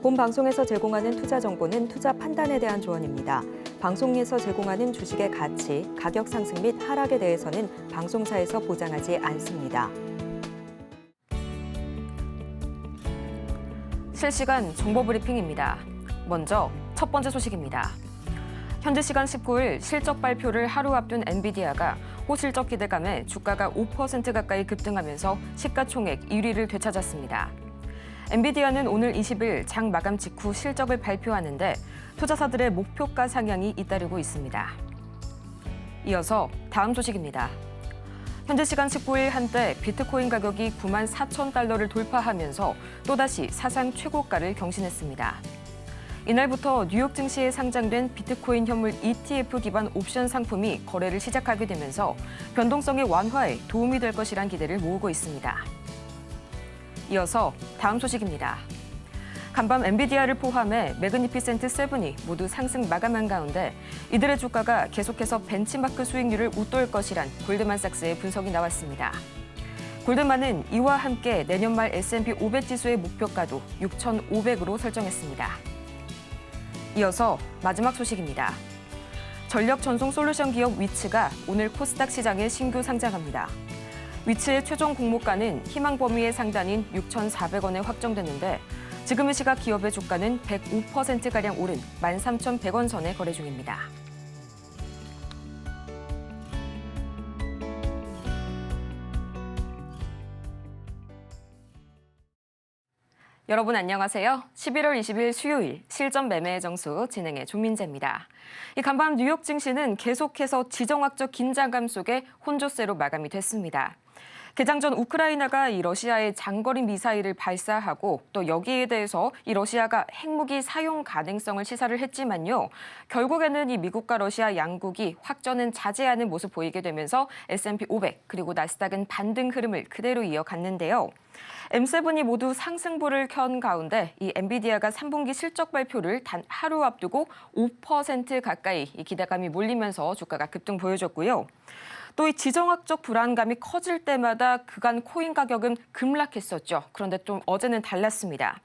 본 방송에서 제공하는 투자 정보는 투자 판단에 대한 조언입니다. 방송에서 제공하는 주식의 가치, 가격 상승 및 하락에 대해서는 방송사에서 보장하지 않습니다. 실시간 정보 브리핑입니다. 먼저 첫 번째 소식입니다. 현지 시간 19일 실적 발표를 하루 앞둔 엔비디아가 호실적 기대감에 주가가 5% 가까이 급등하면서 시가총액 1위를 되찾았습니다. 엔비디아는 오늘 20일 장 마감 직후 실적을 발표하는데 투자사들의 목표가 상향이 잇따르고 있습니다. 이어서 다음 소식입니다. 현지 시간 19일 한때 비트코인 가격이 94,000달러를 돌파하면서 또다시 사상 최고가를 경신했습니다. 이날부터 뉴욕 증시에 상장된 비트코인 현물 ETF 기반 옵션 상품이 거래를 시작하게 되면서 변동성의 완화에 도움이 될 것이란 기대를 모으고 있습니다. 이어서 다음 소식입니다. 간밤 엔비디아를 포함해 매그니피센트 7이 모두 상승 마감한 가운데 이들의 주가가 계속해서 벤치마크 수익률을 웃돌 것이란 골드만삭스의 분석이 나왔습니다. 골드만은 이와 함께 내년 말 S&P 500 지수의 목표가도 6,500으로 설정했습니다. 이어서 마지막 소식입니다. 전력 전송 솔루션 기업 위츠가 오늘 코스닥 시장에 신규 상장합니다. 위츠의 최종 공모가는 희망 범위의 상단인 6,400원에 확정됐는데 지금 이 시각 기업의 주가는 105%가량 오른 13,100원 선에 거래 중입니다. 여러분 안녕하세요. 11월 20일 수요일 실전 매매의 정수 진행의 조민재입니다. 이 간밤 뉴욕 증시는 계속해서 지정학적 긴장감 속에 혼조세로 마감이 됐습니다. 개장 전 우크라이나가 이 러시아의 장거리 미사일을 발사하고 또 여기에 대해서 이 러시아가 핵무기 사용 가능성을 시사를 했지만요. 결국에는 이 미국과 러시아 양국이 확전은 자제하는 모습 보이게 되면서 S&P 500 그리고 나스닥은 반등 흐름을 그대로 이어갔는데요. M7이 모두 상승부를 켠 가운데 이 엔비디아가 3분기 실적 발표를 단 하루 앞두고 5% 가까이 이 기대감이 몰리면서 주가가 급등 보여줬고요. 또 이 지정학적 불안감이 커질 때마다 그간 코인 가격은 급락했었죠. 그런데 좀 어제는 달랐습니다.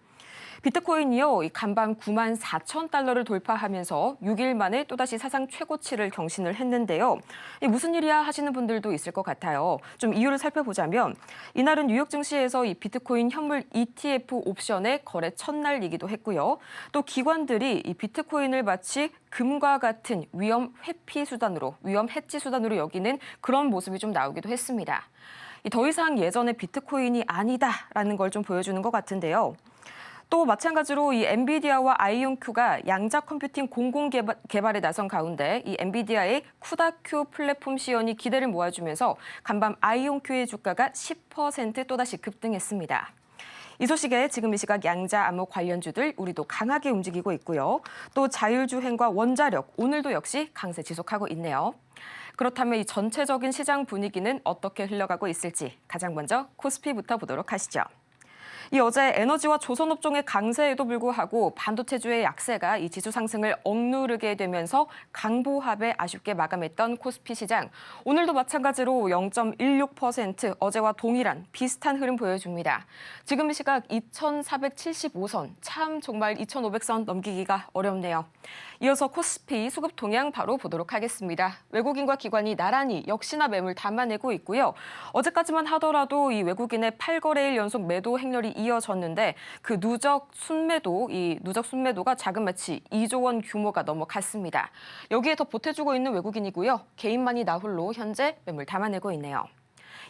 비트코인이요, 이 간밤 94,000달러를 돌파하면서 6일 만에 또다시 사상 최고치를 경신을 했는데요. 무슨 일이야 하시는 분들도 있을 것 같아요. 좀 이유를 살펴보자면 이날은 뉴욕 증시에서 이 비트코인 현물 ETF 옵션의 거래 첫날이기도 했고요. 또 기관들이 이 비트코인을 마치 금과 같은 위험 회피 수단으로, 위험 해지 수단으로 여기는 그런 모습이 좀 나오기도 했습니다. 더 이상 예전의 비트코인이 아니다라는 걸 좀 보여주는 것 같은데요. 또 마찬가지로 이 엔비디아와 아이온큐가 양자 컴퓨팅 공공 개발에 나선 가운데 이 엔비디아의 쿠다큐 플랫폼 시연이 기대를 모아주면서 간밤 아이온큐의 주가가 10% 또다시 급등했습니다. 이 소식에 지금 이 시각 양자 암호 관련주들 우리도 강하게 움직이고 있고요. 또 자율주행과 원자력 오늘도 역시 강세 지속하고 있네요. 그렇다면 이 전체적인 시장 분위기는 어떻게 흘러가고 있을지 가장 먼저 코스피부터 보도록 하시죠. 이 어제 에너지와 조선업종의 강세에도 불구하고 반도체주의 약세가 이 지수 상승을 억누르게 되면서 강보합에 아쉽게 마감했던 코스피 시장. 오늘도 마찬가지로 0.16% 어제와 동일한 비슷한 흐름 보여줍니다. 지금 이 시각 2,475선, 참 정말 2,500선 넘기기가 어렵네요. 이어서 코스피 수급 동향 바로 보도록 하겠습니다. 외국인과 기관이 나란히 역시나 매물 담아내고 있고요. 어제까지만 하더라도 이 외국인의 8거래일 연속 매도 행렬이 이어졌는데 그 누적 순매도가 자그마치 2조 원 규모가 넘어갔습니다. 여기에 더 보태주고 있는 외국인이고요. 개인만이 나홀로 현재 매물 담아내고 있네요.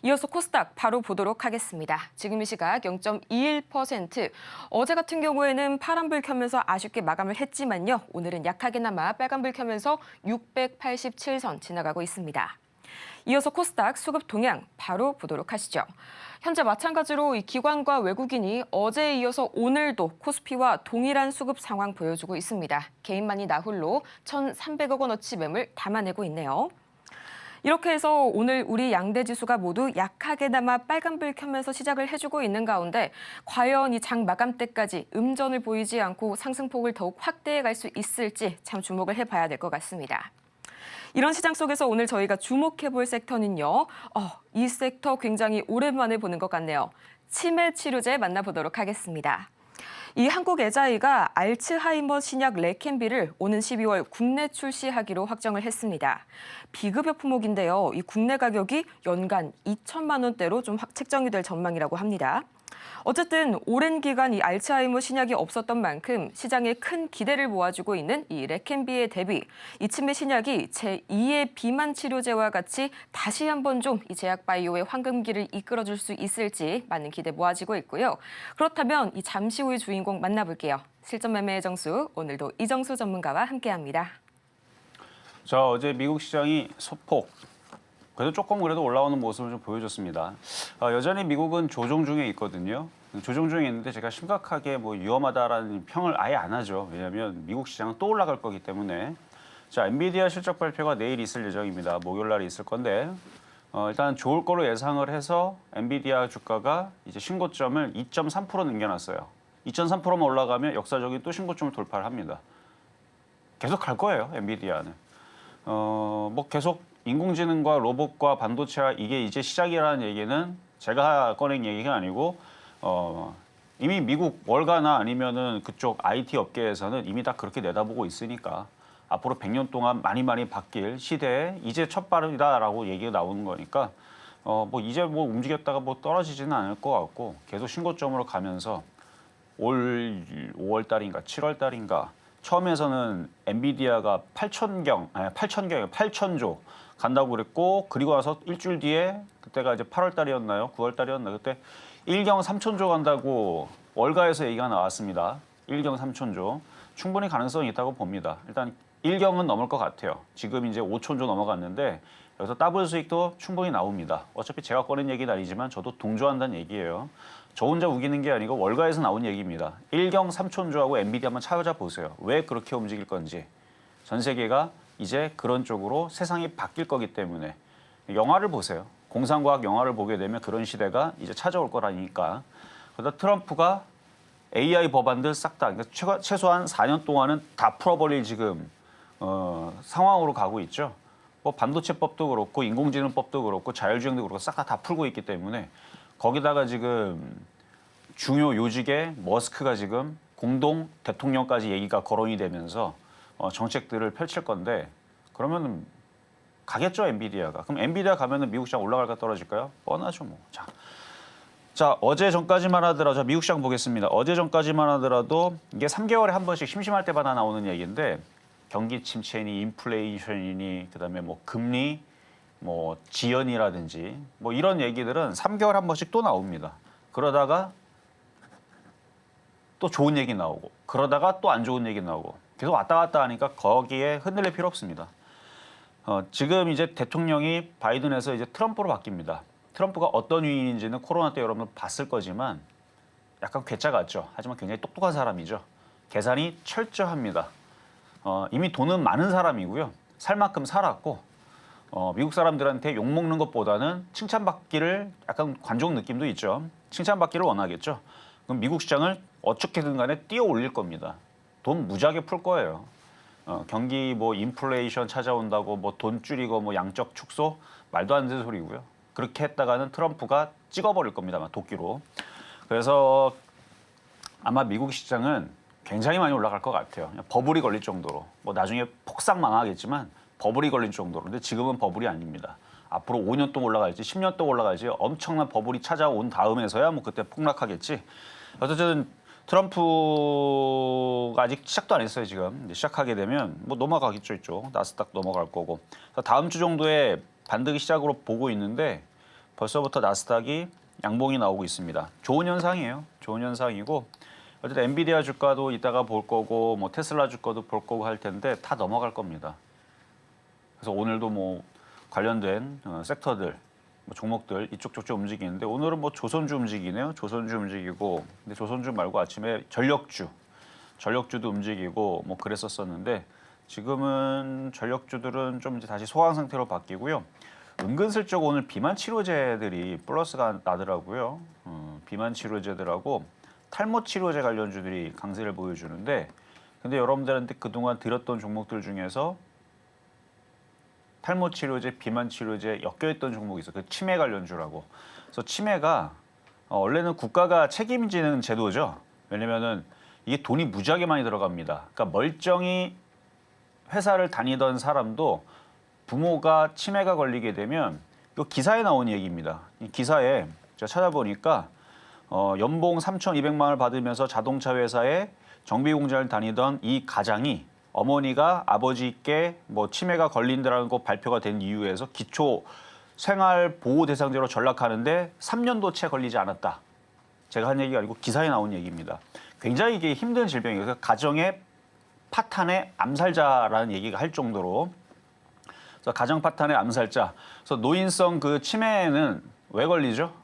이어서 코스닥 바로 보도록 하겠습니다. 지금 이 시각 0.21%. 어제 같은 경우에는 파란불 켜면서 아쉽게 마감을 했지만요. 오늘은 약하게나마 빨간불 켜면서 687선 지나가고 있습니다. 이어서 코스닥 수급 동향 바로 보도록 하시죠. 현재 마찬가지로 이 기관과 외국인이 어제에 이어서 오늘도 코스피와 동일한 수급 상황 보여주고 있습니다. 개인만이 나홀로 1,300억 원어치 매물 담아내고 있네요. 이렇게 해서 오늘 우리 양대 지수가 모두 약하게나마 빨간불 켜면서 시작을 해주고 있는 가운데 과연 이 장 마감 때까지 음전을 보이지 않고 상승폭을 더욱 확대해 갈 수 있을지 참 주목을 해봐야 될 것 같습니다. 이런 시장 속에서 오늘 저희가 주목해볼 섹터는요. 이 섹터 굉장히 오랜만에 보는 것 같네요. 치매 치료제 만나보도록 하겠습니다. 이 한국 에자이가 알츠하이머 신약 레켐비를 오는 12월 국내 출시하기로 확정을 했습니다. 비급여 품목인데요. 이 국내 가격이 연간 2천만 원대로 좀 책정이 될 전망이라고 합니다. 어쨌든 오랜 기간 이 알츠하이머 신약이 없었던 만큼 시장에 큰 기대를 모아주고 있는 이 레켐비에 대비 이 치매 신약이 제2의 비만 치료제와 같이 다시 한번 좀 이 제약 바이오의 황금기를 이끌어줄 수 있을지 많은 기대 모아지고 있고요. 그렇다면 이 잠시 후의 주인공 만나볼게요. 실전 매매의 정수, 오늘도 이정수 전문가와 함께합니다. 자, 어제 미국 시장이 소폭 그래도 조금 그래도 올라오는 모습을 좀 보여줬습니다. 여전히 미국은 조정 중에 있거든요. 조정 중에 있는데 제가 심각하게 뭐 위험하다라는 평을 아예 안 하죠. 왜냐하면 미국 시장은 또 올라갈 거기 때문에. 자, 엔비디아 실적 발표가 내일 있을 예정입니다. 목요일 날 있을 건데 일단 좋을 거로 예상을 해서 엔비디아 주가가 이제 신고점을 2.3% 남겨놨어요. 2.3%만 올라가면 역사적인 또 신고점을 돌파를 합니다. 계속 갈 거예요, 엔비디아는. 뭐 계속 인공지능과 로봇과 반도체와 이게 이제 시작이라는 얘기는 제가 꺼낸 얘기가 아니고 이미 미국 월가나 아니면은 그쪽 IT 업계에서는 이미 다 그렇게 내다보고 있으니까 앞으로 100년 동안 많이 바뀔 시대에 이제 첫 발이다라고 얘기가 나오는 거니까 뭐 이제 뭐 움직였다가 뭐 떨어지지는 않을 것 같고 계속 신고점으로 가면서 올 5월 달인가 7월 달인가 처음에서는 엔비디아가 8천조 간다고 그랬고 그리고 나서 일주일 뒤에 그때가 이제 8월 달이었나요? 9월 달이었나? 그때 1경 3천조 간다고 월가에서 얘기가 나왔습니다. 1경 3천조. 충분히 가능성이 있다고 봅니다. 일단 1경은 넘을 것 같아요. 지금 이제 5천조 넘어갔는데 여기서 더블 수익도 충분히 나옵니다. 어차피 제가 꺼낸 얘기는 아니지만 저도 동조한다는 얘기예요. 저 혼자 우기는 게 아니고 월가에서 나온 얘기입니다. 1경 3천조하고 엔비디아 한번 찾아보세요. 왜 그렇게 움직일 건지. 전 세계가 이제 그런 쪽으로 세상이 바뀔 거기 때문에 영화를 보세요. 공상과학 영화를 보게 되면 그런 시대가 이제 찾아올 거라니까. 그러다 트럼프가 AI 법안들 싹 다, 그러니까 최소한 4년 동안은 다 풀어버릴 지금 상황으로 가고 있죠. 뭐 반도체법도 그렇고 인공지능법도 그렇고 자율주행도 그렇고 싹 다 풀고 있기 때문에 거기다가 지금 중요 요직에 머스크가 지금 공동 대통령까지 얘기가 거론이 되면서 정책들을 펼칠 건데 그러면 가겠죠, 엔비디아가. 그럼 엔비디아 가면은 미국 시장 올라갈까 떨어질까요? 뻔하죠, 뭐. 자, 어제 전까지만 하더라도 미국 시장 보겠습니다. 어제 전까지만 하더라도 이게 3개월에 한 번씩 심심할 때마다 나오는 얘기인데 경기 침체니 인플레이션이니 그다음에 뭐 금리 뭐 지연이라든지 뭐 이런 얘기들은 3개월에 한 번씩 또 나옵니다. 그러다가 또 좋은 얘기 나오고 그러다가 또 안 좋은 얘기 나오고 계속 왔다 갔다 하니까 거기에 흔들릴 필요 없습니다. 지금 이제 대통령이 바이든에서 이제 트럼프로 바뀝니다. 트럼프가 어떤 위인인지는 코로나 때 여러분 봤을 거지만 약간 괴짜 같죠. 하지만 굉장히 똑똑한 사람이죠. 계산이 철저합니다. 이미 돈은 많은 사람이고요. 살 만큼 살았고 미국 사람들한테 욕먹는 것보다는 칭찬받기를 약간 관종 느낌도 있죠. 칭찬받기를 원하겠죠. 그럼 미국 시장을 어떻게든 간에 띄어 올릴 겁니다. 돈 무지하게 풀 거예요. 경기 뭐 인플레이션 찾아온다고 뭐 돈 줄이고 뭐 양적 축소 말도 안 되는 소리고요. 그렇게 했다가는 트럼프가 찍어버릴 겁니다. 아마 도끼로. 그래서 아마 미국 시장은 굉장히 많이 올라갈 것 같아요. 버블이 걸릴 정도로. 뭐 나중에 폭삭 망하겠지만 버블이 걸릴 정도로. 근데 지금은 버블이 아닙니다. 앞으로 5년 동안 올라갈지 10년 동안 올라갈지 엄청난 버블이 찾아온 다음에서야 뭐 그때 폭락하겠지. 어쨌든 트럼프가 아직 시작도 안 했어요, 지금. 이제 시작하게 되면 뭐 넘어가겠죠, 이쪽. 나스닥 넘어갈 거고. 다음 주 정도에 반등이 시작으로 보고 있는데 벌써부터 나스닥이 양봉이 나오고 있습니다. 좋은 현상이에요. 좋은 현상이고 어쨌든 엔비디아 주가도 이따가 볼 거고 뭐 테슬라 주가도 볼 거고 할 텐데 다 넘어갈 겁니다. 그래서 오늘도 뭐 관련된 섹터들, 뭐 종목들 이쪽 저쪽 움직이는데 오늘은 뭐 조선주 움직이네요. 조선주 움직이고 근데 조선주 말고 아침에 전력주도 움직이고 뭐 그랬었었는데 지금은 전력주들은 좀 이제 다시 소강 상태로 바뀌고요. 은근슬쩍 오늘 비만 치료제들이 플러스가 나더라고요. 비만 치료제들하고 탈모 치료제 관련주들이 강세를 보여주는데 근데 여러분들한테 그동안 들었던 종목들 중에서 탈모 치료제, 비만 치료제 엮여있던 종목이 있어요. 그 치매 관련주라고. 그래서 치매가 원래는 국가가 책임지는 제도죠. 왜냐면은 이게 돈이 무지하게 많이 들어갑니다. 그러니까 멀쩡히 회사를 다니던 사람도 부모가 치매가 걸리게 되면 이거 기사에 나온 얘기입니다. 이 기사에 제가 찾아보니까 연봉 3,200만 원을 받으면서 자동차 회사에 정비 공장을 다니던 이 가장이 어머니가 아버지께 뭐 치매가 걸린다라는 거 발표가 된 이유에서 기초 생활 보호 대상자로 전락하는데 3년도 채 걸리지 않았다. 제가 한 얘기가 아니고 기사에 나온 얘기입니다. 굉장히 이게 힘든 질병이에요. 그래서 가정의 파탄의 암살자라는 얘기가 할 정도로, 그래서 가정 파탄의 암살자. 그래서 노인성 그 치매는 왜 걸리죠?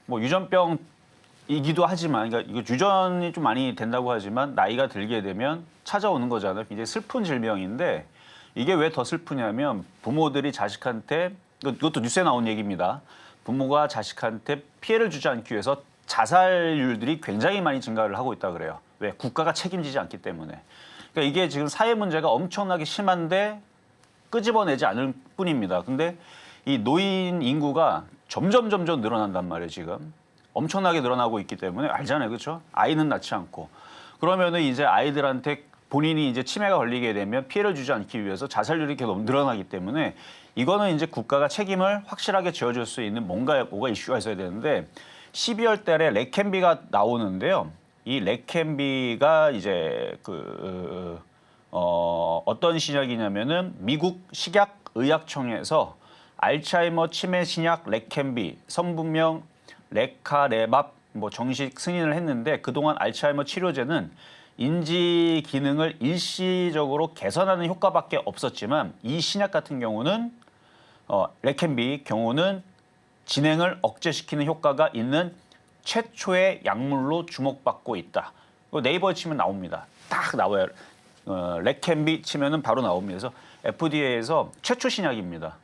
뭐 유전병이기도 하지만, 그러니까 이거 유전이 좀 많이 된다고 하지만 나이가 들게 되면 찾아오는 거잖아요. 굉장히 슬픈 질병인데 이게 왜 더 슬프냐면 부모들이 자식한테, 이것도 뉴스에 나온 얘기입니다. 부모가 자식한테 피해를 주지 않기 위해서 자살률들이 굉장히 많이 증가를 하고 있다 그래요. 왜? 국가가 책임지지 않기 때문에. 그러니까 이게 지금 사회 문제가 엄청나게 심한데 끄집어내지 않을 뿐입니다. 근데 이 노인 인구가 점점 늘어난단 말이에요, 지금. 엄청나게 늘어나고 있기 때문에 알잖아요, 그렇죠? 아이는 낳지 않고. 그러면은 이제 아이들한테 본인이 이제 치매가 걸리게 되면 피해를 주지 않기 위해서 자살률이 계속 늘어나기 때문에 이거는 이제 국가가 책임을 확실하게 지어줄 수 있는 뭐가 이슈가 있어야 되는데 12월 달에 레캔비가 나오는데요. 이 레캔비가 이제 어떤 신약이냐면은 미국 식약의약청에서 알츠하이머 치매 신약 레캔비 성분명 레카레맙 뭐 정식 승인을 했는데 그동안 알츠하이머 치료제는 인지 기능을 일시적으로 개선하는 효과밖에 없었지만 이 신약 같은 경우는 레캔비 경우는 진행을 억제시키는 효과가 있는 최초의 약물로 주목받고 있다. 네이버에 치면 나옵니다. 딱 나와요. 레캔비 치면은 바로 나옵니다. 그래서 FDA에서 최초 신약입니다.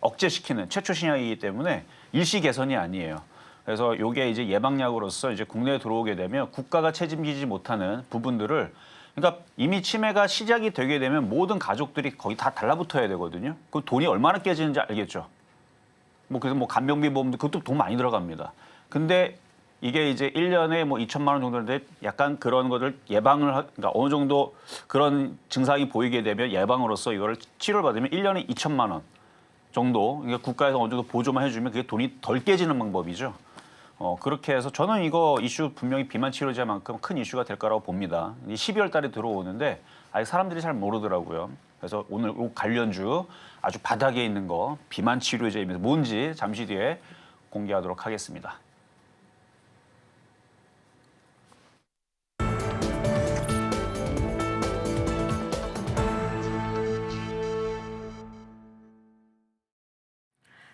억제시키는 최초 신약이기 때문에 일시 개선이 아니에요. 그래서 이게 이제 예방약으로서 이제 국내에 들어오게 되면 국가가 책임지지 못하는 부분들을, 그러니까 이미 치매가 시작이 되게 되면 모든 가족들이 거의 다 달라붙어야 되거든요. 그 돈이 얼마나 깨지는지 알겠죠. 뭐 그래서 뭐 간병비 보험도 그것도 돈 많이 들어갑니다. 근데 이게 이제 1년에 뭐 2천만 원 정도인데 약간 그런 것을 그러니까 어느 정도 그런 증상이 보이게 되면 예방으로서 이거를 치료를 받으면 1년에 2천만 원 정도, 그러니까 국가에서 어느 정도 보조만 해주면 그게 돈이 덜 깨지는 방법이죠. 그렇게 해서 저는 이거 이슈 분명히 비만 치료제만큼 큰 이슈가 될 거라고 봅니다. 12월 달에 들어오는데 아직 사람들이 잘 모르더라고요. 그래서 오늘 관련주 아주 바닥에 있는 거 비만 치료제입니다. 뭔지 잠시 뒤에 공개하도록 하겠습니다.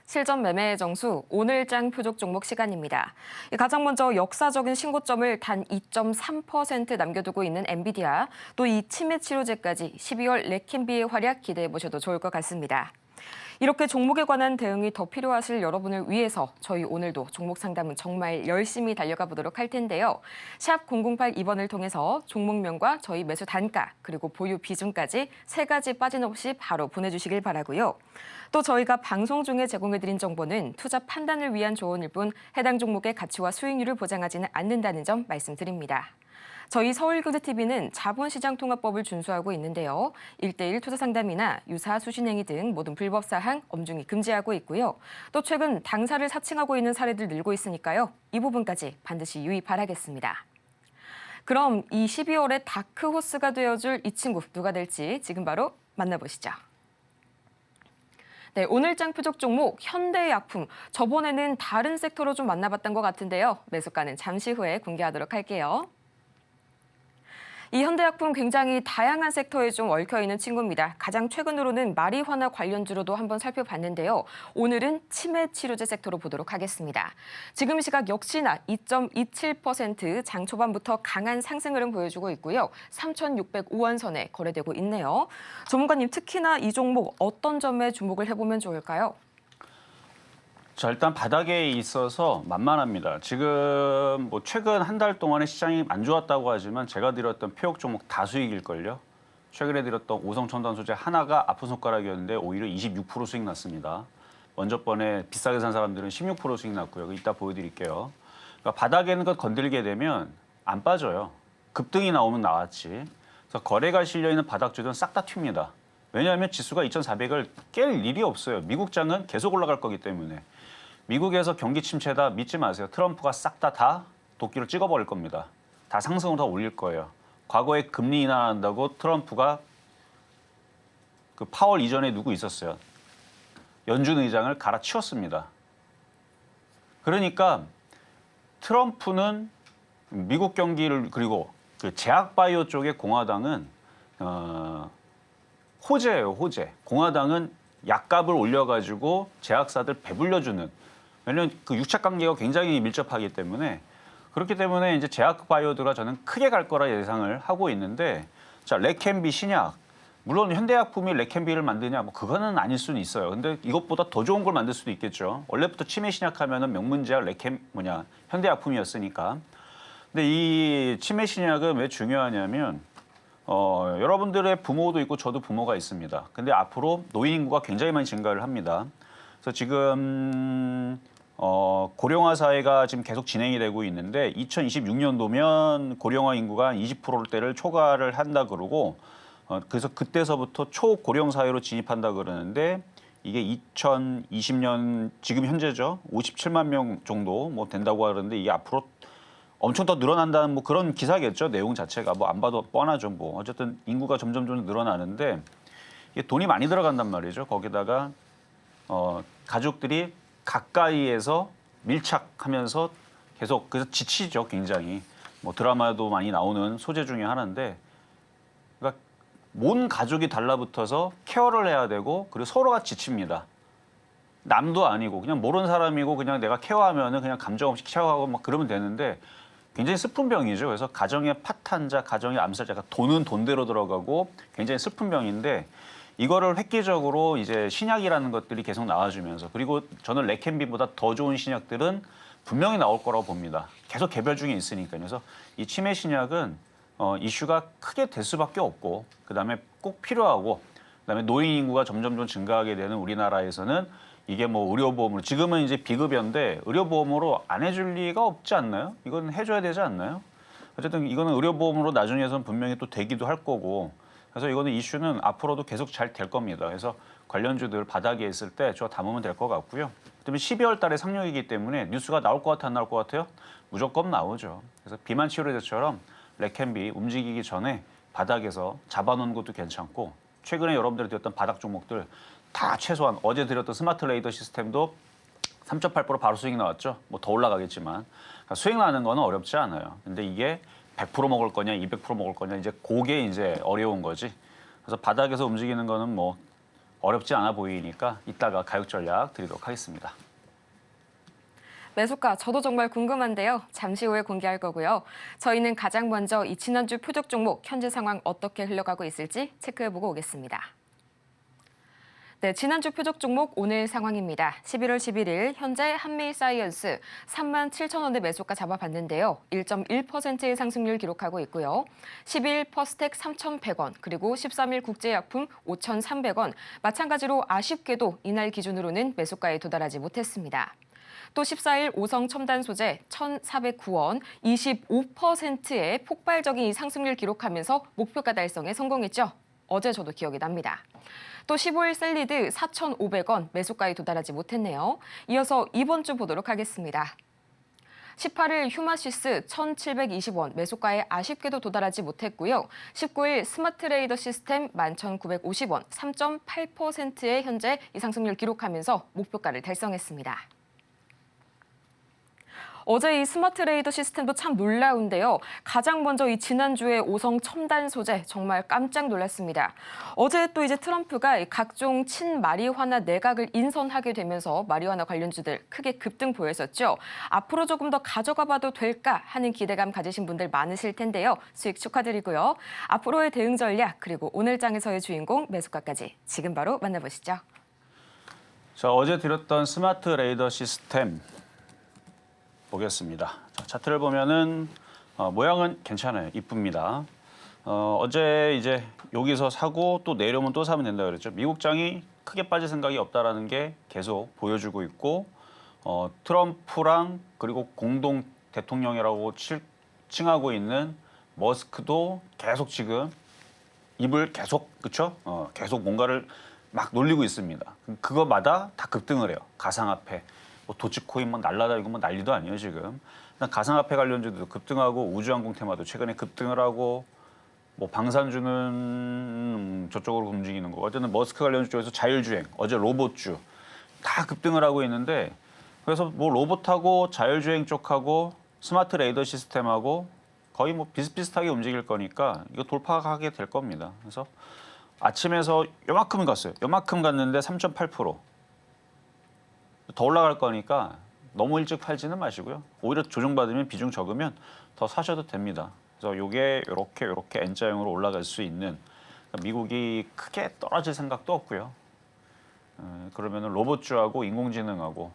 실전 매매의 정수 오늘장 표적 종목 시간입니다. 가장 먼저 역사적인 신고점을 단 2.3% 남겨두고 있는 엔비디아, 또 이 치매 치료제까지 12월 레캔비의 활약 기대해 보셔도 좋을 것 같습니다. 이렇게 종목에 관한 대응이 더 필요하실 여러분을 위해서 저희 오늘도 종목 상담은 정말 열심히 달려가 보도록 할 텐데요. 샵 008-2번을 통해서 종목명과 저희 매수 단가 그리고 보유 비중까지 3가지 빠짐없이 바로 보내주시길 바라고요. 또 저희가 방송 중에 제공해드린 정보는 투자 판단을 위한 조언일 뿐 해당 종목의 가치와 수익률을 보장하지는 않는다는 점 말씀드립니다. 저희 서울경제TV는 자본시장통합법을 준수하고 있는데요. 1:1 투자 상담이나 유사 수신행위 등 모든 불법 사항 엄중히 금지하고 있고요. 또 최근 당사를 사칭하고 있는 사례들 늘고 있으니까요. 이 부분까지 반드시 유의 바라겠습니다. 그럼 이 12월의 다크호스가 되어줄 이 친구 누가 될지 지금 바로 만나보시죠. 네, 오늘장 표적 종목 현대약품. 저번에는 다른 섹터로 좀 만나봤던 것 같은데요. 매수가는 잠시 후에 공개하도록 할게요. 이 현대약품 굉장히 다양한 섹터에 좀 얽혀있는 친구입니다. 가장 최근으로는 마리화나 관련주로도 한번 살펴봤는데요. 오늘은 치매 치료제 섹터로 보도록 하겠습니다. 지금 시각 역시나 2.27% 장 초반부터 강한 상승 흐름 보여주고 있고요. 3,605원 선에 거래되고 있네요. 전문가님, 특히나 이 종목 어떤 점에 주목을 해보면 좋을까요? 자, 일단 바닥에 있어서 만만합니다. 지금 뭐 최근 한 달 동안에 시장이 안 좋았다고 하지만 제가 드렸던 표적 종목 다 수익일걸요. 최근에 드렸던 오성첨단 소재 하나가 아픈 손가락이었는데 오히려 26% 수익 났습니다. 먼저 번에 비싸게 산 사람들은 16% 수익 났고요. 이따 보여드릴게요. 그러니까 바닥에 있는 것 건들게 되면 안 빠져요. 급등이 나오면 나왔지. 그래서 거래가 실려있는 바닥주들은 싹 다 튑니다. 왜냐하면 지수가 2,400을 깰 일이 없어요. 미국장은 계속 올라갈 거기 때문에. 미국에서 경기 침체다 믿지 마세요. 트럼프가 싹 다 도끼를 찍어버릴 겁니다. 다 상승으로 다 올릴 거예요. 과거에 금리 인하한다고 트럼프가 그 파월 이전에 누구 있었어요. 연준 의장을 갈아치웠습니다. 그러니까 트럼프는 미국 경기를 그리고 그 제약바이오 쪽의 공화당은 호재예요, 호재. 공화당은 약값을 올려가지고 제약사들 배불려주는. 왜냐하면 그 유착 관계가 굉장히 밀접하기 때문에 그렇기 때문에 이제 제약바이오드가 저는 크게 갈 거라 예상을 하고 있는데 자 레캔비 신약 물론 현대약품이 레캔비를 만드냐 뭐 그거는 아닐 수는 있어요. 근데 이것보다 더 좋은 걸 만들 수도 있겠죠. 원래부터 치매 신약하면은 명문제약 현대약품이었으니까. 근데 이 치매 신약은 왜 중요하냐면 여러분들의 부모도 있고 저도 부모가 있습니다. 근데 앞으로 노인 인구가 굉장히 많이 증가를 합니다. 그래서 지금 고령화 사회가 지금 계속 진행이 되고 있는데 2026년도면 고령화 인구가 20%대를 초과를 한다 그러고 그래서 그때서부터 초고령 사회로 진입한다 그러는데 이게 2020년 지금 현재죠. 57만 명 정도 뭐 된다고 하는데 이게 앞으로 엄청 더 늘어난다는 뭐 그런 기사겠죠. 내용 자체가 뭐 안 봐도 뻔하죠. 뭐 어쨌든 인구가 점점 늘어나는데 이게 돈이 많이 들어간단 말이죠. 거기다가 가족들이 가까이에서 밀착하면서 계속 그래서 지치죠. 굉장히 뭐 드라마도 많이 나오는 소재 중에 하나인데 그러니까 온 가족이 달라붙어서 케어를 해야 되고 그리고 서로가 지칩니다. 남도 아니고 그냥 모르는 사람이고 그냥 내가 케어하면은 그냥 감정 없이 케어하고 막 그러면 되는데 굉장히 슬픈 병이죠. 그래서 가정의 파탄자, 가정의 암살자가 돈은 돈대로 들어가고 굉장히 슬픈 병인데 이거를 획기적으로 이제 신약이라는 것들이 계속 나와주면서 그리고 저는 레캔비보다 더 좋은 신약들은 분명히 나올 거라고 봅니다. 계속 개발 중에 있으니까요. 그래서 이 치매 신약은 이슈가 크게 될 수밖에 없고 그다음에 꼭 필요하고 그다음에 노인 인구가 점점 증가하게 되는 우리나라에서는 이게 뭐 의료보험으로 지금은 이제 비급여인데 의료보험으로 안 해줄 리가 없지 않나요? 이건 해줘야 되지 않나요? 어쨌든 이거는 의료보험으로 나중에선 분명히 또 되기도 할 거고 그래서 이거는 이슈는 앞으로도 계속 잘 될 겁니다. 그래서 관련주들 바닥에 있을 때 저 담으면 될 것 같고요. 그다음에 12월 달에 상용이기 때문에 뉴스가 나올 것 같아 안 나올 것 같아요? 무조건 나오죠. 그래서 비만 치료제처럼 레캔비 움직이기 전에 바닥에서 잡아놓는 것도 괜찮고 최근에 여러분들이 드렸던 바닥 종목들 다 최소한 어제 드렸던 스마트 레이더 시스템도 3.8% 바로 수익 나왔죠. 뭐 더 올라가겠지만 그러니까 수익 나는 거는 어렵지 않아요. 근데 이게 100% 먹을 거냐, 200% 먹을 거냐 이제 그게 이제 어려운 거지. 그래서 바닥에서 움직이는 거는 뭐 어렵지 않아 보이니까 이따가 가격 전략 드리도록 하겠습니다. 매수가 저도 정말 궁금한데요. 잠시 후에 공개할 거고요. 저희는 가장 먼저 이 지난주 표적 종목 현재 상황 어떻게 흘러가고 있을지 체크해보고 오겠습니다. 네, 지난주 표적 종목 오늘 상황입니다. 11월 11일 현재 한미사이언스 37,000원대 매수가 잡아봤는데요. 1.1%의 상승률 기록하고 있고요. 10일 퍼스텍 3,100원, 그리고 13일 국제약품 5,300원. 마찬가지로 아쉽게도 이날 기준으로는 매수가에 도달하지 못했습니다. 또 14일 오성 첨단 소재 1,409원, 25%의 폭발적인 이 상승률 기록하면서 목표가 달성에 성공했죠. 어제 저도 기억이 납니다. 또 15일 셀리드 4,500원 매수가에 도달하지 못했네요. 이어서 이번 주 보도록 하겠습니다. 18일 휴마시스 1,720원 매수가에 아쉽게도 도달하지 못했고요. 19일 스마트레이더 시스템 11,950원 3.8%의 현재 이 상승률 기록하면서 목표가를 달성했습니다. 어제 이 스마트 레이더 시스템도 참 놀라운데요. 가장 먼저 이 지난주에 오성 첨단 소재 정말 깜짝 놀랐습니다. 어제 또 이제 트럼프가 각종 친마리화나 내각을 인선하게 되면서 마리화나 관련주들 크게 급등 보였었죠. 앞으로 조금 더 가져가 봐도 될까 하는 기대감 가지신 분들 많으실 텐데요. 수익 축하드리고요. 앞으로의 대응 전략 그리고 오늘 장에서의 주인공 매수가까지 지금 바로 만나보시죠. 자, 어제 드렸던 스마트 레이더 시스템 보겠습니다. 자, 차트를 보면은 모양은 괜찮아요. 이쁩니다. 어제 이제 여기서 사고 또 내려오면 또 사면 된다 그랬죠. 미국장이 크게 빠질 생각이 없다라는 게 계속 보여주고 있고 트럼프랑 그리고 공동 대통령이라고 칭하고 있는 머스크도 계속 지금 입을 계속 그쵸? 계속 뭔가를 막 놀리고 있습니다. 그거마다 다 급등을 해요. 가상화폐, 뭐 도치코인 막 날라다니고 뭐 난리도 아니에요 지금. 일단 가상화폐 관련주도 급등하고 우주항공 테마도 최근에 급등을 하고 뭐 방산주는 저쪽으로 움직이는 거. 어쨌든 머스크 관련주 쪽에서 자율주행, 어제 로봇주 다 급등을 하고 있는데 그래서 뭐 로봇하고 자율주행 쪽하고 스마트 레이더 시스템하고 거의 뭐 비슷비슷하게 움직일 거니까 이거 돌파하게 될 겁니다. 그래서 아침에서 요만큼 갔어요. 요만큼 갔는데 3.8%. 더 올라갈 거니까 너무 일찍 팔지는 마시고요. 오히려 조정받으면 비중 적으면 더 사셔도 됩니다. 그래서 요게 요렇게 N자형으로 올라갈 수 있는 그러니까 미국이 크게 떨어질 생각도 없고요. 그러면 로봇주하고 인공지능하고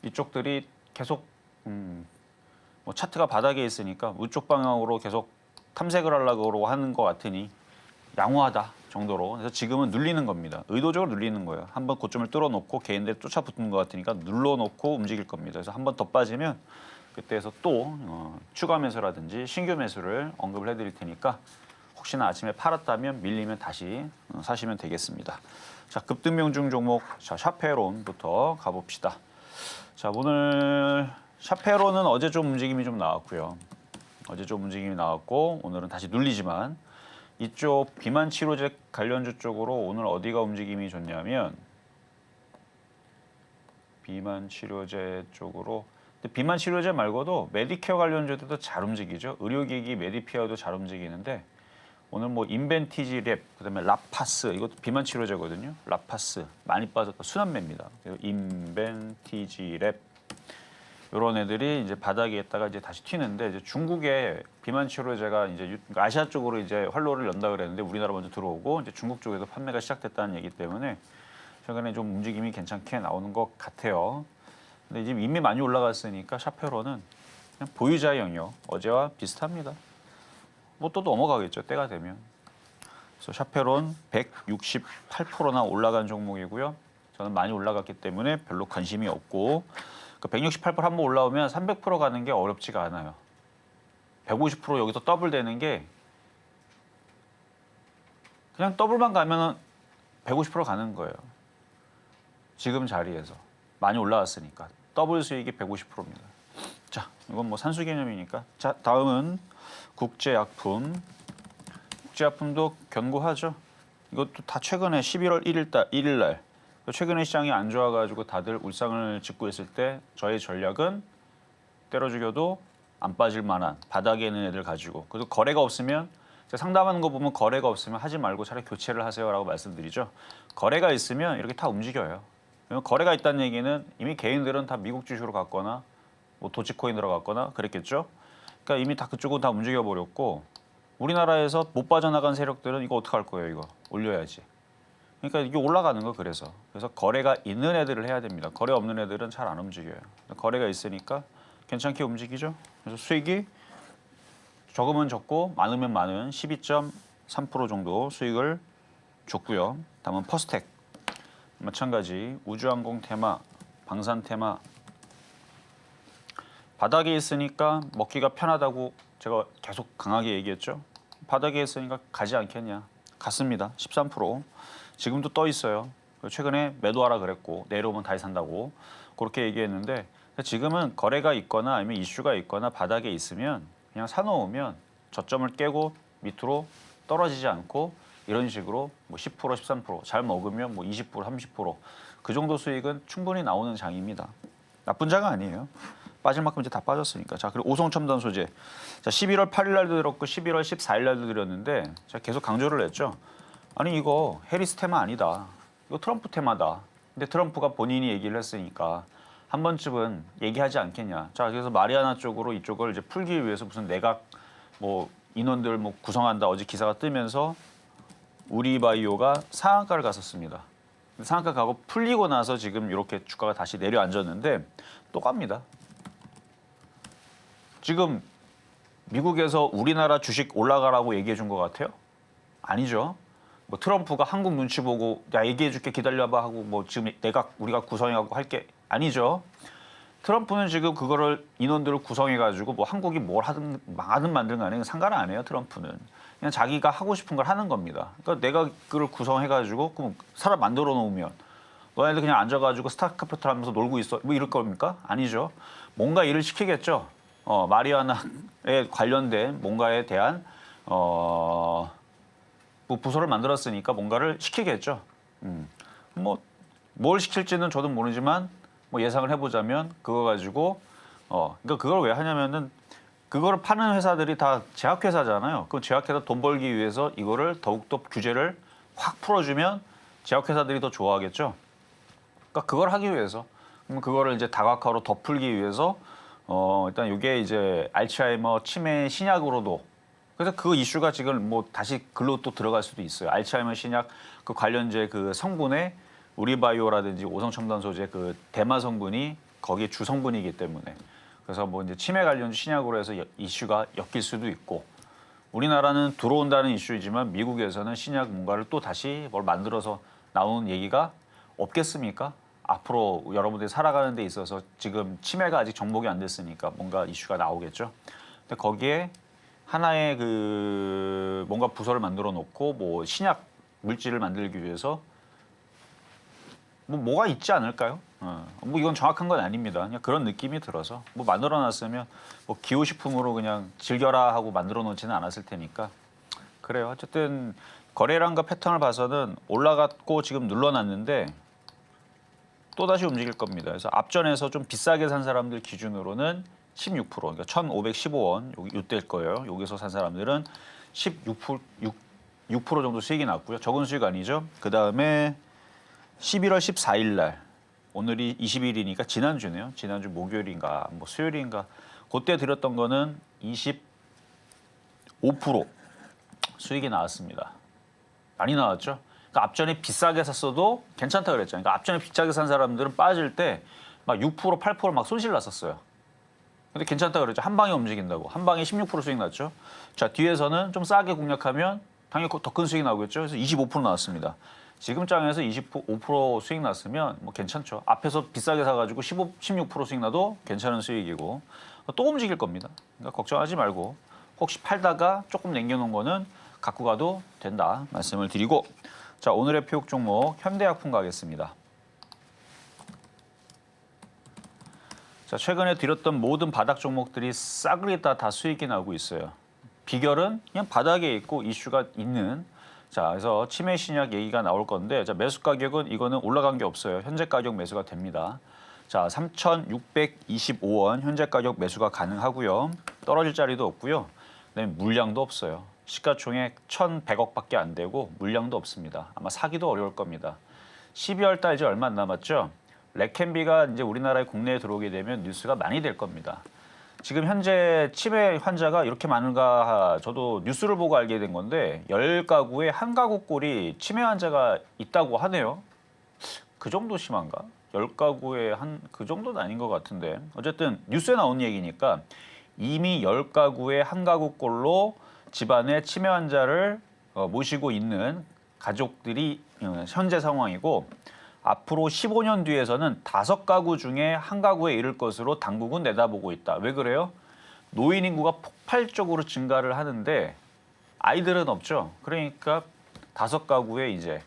이쪽들이 계속 뭐 차트가 바닥에 있으니까 우쪽 방향으로 계속 탐색을 하려고 하는 것 같으니 양호하다 정도로. 그래서 지금은 눌리는 겁니다. 의도적으로 눌리는 거예요. 한번 고점을 뚫어놓고 개인들이 쫓아붙는 것 같으니까 눌러놓고 움직일 겁니다. 그래서 한번 더 빠지면 그때에서 또 추가 매수라든지 신규 매수를 언급을 해드릴 테니까 혹시나 아침에 팔았다면 밀리면 다시 사시면 되겠습니다. 자, 급등명중 종목 자 샤페론부터 가봅시다. 자, 오늘 샤페론은 어제 좀 움직임이 좀 나왔고요. 어제 좀 움직임이 나왔고 오늘은 다시 눌리지만 이쪽 비만 치료제 관련주 쪽으로 오늘 어디가 움직임이 좋냐면 비만 치료제 쪽으로. 근데 비만 치료제 말고도 메디케어 관련주들도 잘 움직이죠. 의료기기 메디피어도 잘 움직이는데 오늘 뭐 인벤티지 랩, 그다음에 라파스 이것도 비만 치료제거든요. 라파스 많이 빠졌다. 순환매입니다. 인벤티지 랩 이런 애들이 이제 바닥에 있다가 이제 다시 튀는데 이제 중국의 비만 치료제가 이제 아시아 쪽으로 이제 활로를 연다 그랬는데 우리나라 먼저 들어오고 이제 중국 쪽에도 판매가 시작됐다는 얘기 때문에 최근에 좀 움직임이 괜찮게 나오는 것 같아요. 근데 지금 이미 많이 올라갔으니까 샤페론은 그냥 보유자 영역 어제와 비슷합니다. 뭐 또 넘어가겠죠 때가 되면. 그래서 샤페론 168%나 올라간 종목이고요. 저는 많이 올라갔기 때문에 별로 관심이 없고. 168% 한번 올라오면 300% 가는 게 어렵지가 않아요. 150% 여기서 더블 되는 게 그냥 더블만 가면 150% 가는 거예요. 지금 자리에서 많이 올라왔으니까 더블 수익이 150%입니다. 자, 이건 뭐 산수 개념이니까. 자, 다음은 국제약품. 국제약품도 견고하죠. 이것도 다 최근에 11월 1일 날 최근에 시장이 안 좋아가지고 다들 울상을 짓고 있을 때 저의 전략은 때려 죽여도 안 빠질 만한 바닥에 있는 애들 가지고 그리고 거래가 없으면 제가 상담하는 거 보면 거래가 없으면 하지 말고 차라리 교체를 하세요라고 말씀드리죠. 거래가 있으면 이렇게 다 움직여요. 거래가 있다는 얘기는 이미 개인들은 다 미국 주식으로 갔거나 뭐 도치코인으로 갔거나 그랬겠죠. 그러니까 이미 다 그쪽은 다 움직여 버렸고 우리나라에서 못 빠져나간 세력들은 이거 어떡할 거예요? 이거 올려야지. 그러니까 이게 올라가는 거 그래서 거래가 있는 애들을 해야 됩니다. 거래 없는 애들은 잘 안 움직여요. 거래가 있으니까 괜찮게 움직이죠. 그래서 수익이 적으면 적고 많으면 많은 12.3% 정도 수익을 줬고요. 다음은 퍼스텍 마찬가지 우주항공 테마, 방산 테마 바닥에 있으니까 먹기가 편하다고 제가 계속 강하게 얘기했죠. 바닥에 있으니까 가지 않겠냐. 갔습니다. 13%. 지금도 떠 있어요. 최근에 매도하라 그랬고 내려오면 다시 산다고 그렇게 얘기했는데 지금은 거래가 있거나 아니면 이슈가 있거나 바닥에 있으면 그냥 사놓으면 저점을 깨고 밑으로 떨어지지 않고 이런 식으로 뭐 10%, 13%잘 먹으면 뭐 20%, 30%그 정도 수익은 충분히 나오는 장입니다. 나쁜 장은 아니에요. 빠질 만큼 이제 다 빠졌으니까. 자, 그리고 오송첨단 소재. 자, 11월 8일 날도 들었고 11월 14일 날도 드렸는데 제가 계속 강조를 했죠. 아니 이거 해리스 테마 아니다. 이거 트럼프 테마다. 근데 트럼프가 본인이 얘기를 했으니까 한 번쯤은 얘기하지 않겠냐. 자, 그래서 마리아나 쪽으로 이쪽을 이제 풀기 위해서 무슨 내각 뭐 인원들 뭐 구성한다. 어제 기사가 뜨면서 우리바이오가 상한가를 갔었습니다. 상한가 가고 풀리고 나서 지금 이렇게 주가가 다시 내려앉았는데 또 갑니다. 지금 미국에서 우리나라 주식 올라가라고 얘기해 준 것 같아요? 아니죠. 뭐 트럼프가 한국 눈치 보고 야 얘기해 줄게 기다려봐 하고 뭐 지금 내가 우리가 구성해갖고 할게 아니죠. 트럼프는 지금 그거를 인원들을 구성해가지고 뭐 한국이 뭘 하든 망하든 만든 간에 상관 안 해요. 트럼프는 그냥 자기가 하고 싶은 걸 하는 겁니다. 그러니까 내가 그걸 구성해가지고 그럼 사람 만들어 놓으면 너네들 그냥 앉아가지고 스타크래프트 하면서 놀고 있어 뭐 이럴 겁니까? 아니죠. 뭔가 일을 시키겠죠. 마리아나에 관련된 뭔가에 대한 뭐 부서를 만들었으니까 뭔가를 시키겠죠. 뭐 뭘 시킬지는 저도 모르지만 뭐 예상을 해보자면 그거 가지고 그러니까 그걸 왜 하냐면은 그거를 파는 회사들이 다 제약회사잖아요. 그 제약회사 돈 벌기 위해서 이거를 더욱더 규제를 확 풀어주면 제약회사들이 더 좋아하겠죠. 그러니까 그걸 하기 위해서 그럼 그거를 이제 다각화로 덮풀기 위해서 일단 이게 이제 알츠하이머 치매 신약으로도 그래서 그 이슈가 지금 뭐 다시 글로 또 들어갈 수도 있어요. 알츠하이머 신약 그 관련제 그 성분에 우리바이오라든지 오성첨단 소재 그 대마 성분이 거기에 주 성분이기 때문에 그래서 뭐 이제 치매 관련 신약으로 해서 이슈가 엮일 수도 있고 우리나라는 들어온다는 이슈이지만 미국에서는 신약 뭔가를 또 다시 뭘 만들어서 나오는 얘기가 없겠습니까? 앞으로 여러분들이 살아가는 데 있어서 지금 치매가 아직 정복이 안 됐으니까 뭔가 이슈가 나오겠죠. 근데 거기에 하나의 그 뭔가 부서를 만들어 놓고 뭐 신약 물질을 만들기 위해서 뭐가 있지 않을까요? 뭐 이건 정확한 건 아닙니다. 그냥 그런 느낌이 들어서 뭐 만들어놨으면 뭐 기호식품으로 그냥 즐겨라 하고 만들어놓지는 않았을 테니까 그래요. 어쨌든 거래량과 패턴을 봐서는 올라갔고 지금 눌러놨는데 또 다시 움직일 겁니다. 그래서 앞전에서 좀 비싸게 산 사람들 기준으로는 16%, 그러니까 1,515원 이때일 거예요. 여기서 산 사람들은 6% 정도 수익이 났고요. 적은 수익 아니죠. 그 다음에 11월 14일 날 오늘이 20일이니까 지난주네요. 지난주 목요일인가 뭐 수요일인가 그때 드렸던 거는 25% 수익이 나왔습니다. 많이 나왔죠. 그러니까 앞전에 비싸게 샀어도 괜찮다 그랬잖아요. 그러니까 앞전에 비싸게 산 사람들은 빠질 때 막 6%, 8% 막 손실 났었어요. 근데 괜찮다 그랬죠. 한 방에 움직인다고. 한 방에 16% 수익 났죠. 자, 뒤에서는 좀 싸게 공략하면 당연히 더 큰 수익이 나오겠죠. 그래서 25% 나왔습니다. 지금 장에서 25% 수익 났으면 뭐 괜찮죠. 앞에서 비싸게 사가지고 16% 수익 나도 괜찮은 수익이고 또 움직일 겁니다. 그러니까 걱정하지 말고 혹시 팔다가 조금 남겨놓은 거는 갖고 가도 된다 말씀을 드리고 자 오늘의 표육 종목 현대약품 가겠습니다. 자 최근에 드렸던 모든 바닥 종목들이 싸그리 다 수익이 나고 있어요. 비결은 그냥 바닥에 있고 이슈가 있는 자, 그래서 치매 신약 얘기가 나올 건데, 자, 매수 가격은 이거는 올라간 게 없어요. 현재 가격 매수가 됩니다. 자, 3,625원 현재 가격 매수가 가능하고요. 떨어질 자리도 없고요. 그다음에 물량도 없어요. 시가총액 1,100억밖에 안 되고 물량도 없습니다. 아마 사기도 어려울 겁니다. 12월 달 이제 얼마 안 남았죠. 레캔비가 이제 우리나라에 국내에 들어오게 되면 뉴스가 많이 될 겁니다. 지금 현재 치매 환자가 이렇게 많은가 저도 뉴스를 보고 알게 된 건데 10가구에 한 가구꼴이 치매 환자가 있다고 하네요. 그 정도 심한가? 10가구에 그 정도는 아닌 것 같은데 어쨌든 뉴스에 나온 얘기니까 이미 10가구에 한 가구꼴로 집안에 치매 환자를 모시고 있는 가족들이 현재 상황이고 앞으로 15년 뒤에서는 5가구 중에 한 가구에 이를 것으로 당국은 내다보고 있다. 왜 그래요? 노인 인구가 폭발적으로 증가를 하는데 아이들은 없죠. 그러니까 5가구에 이제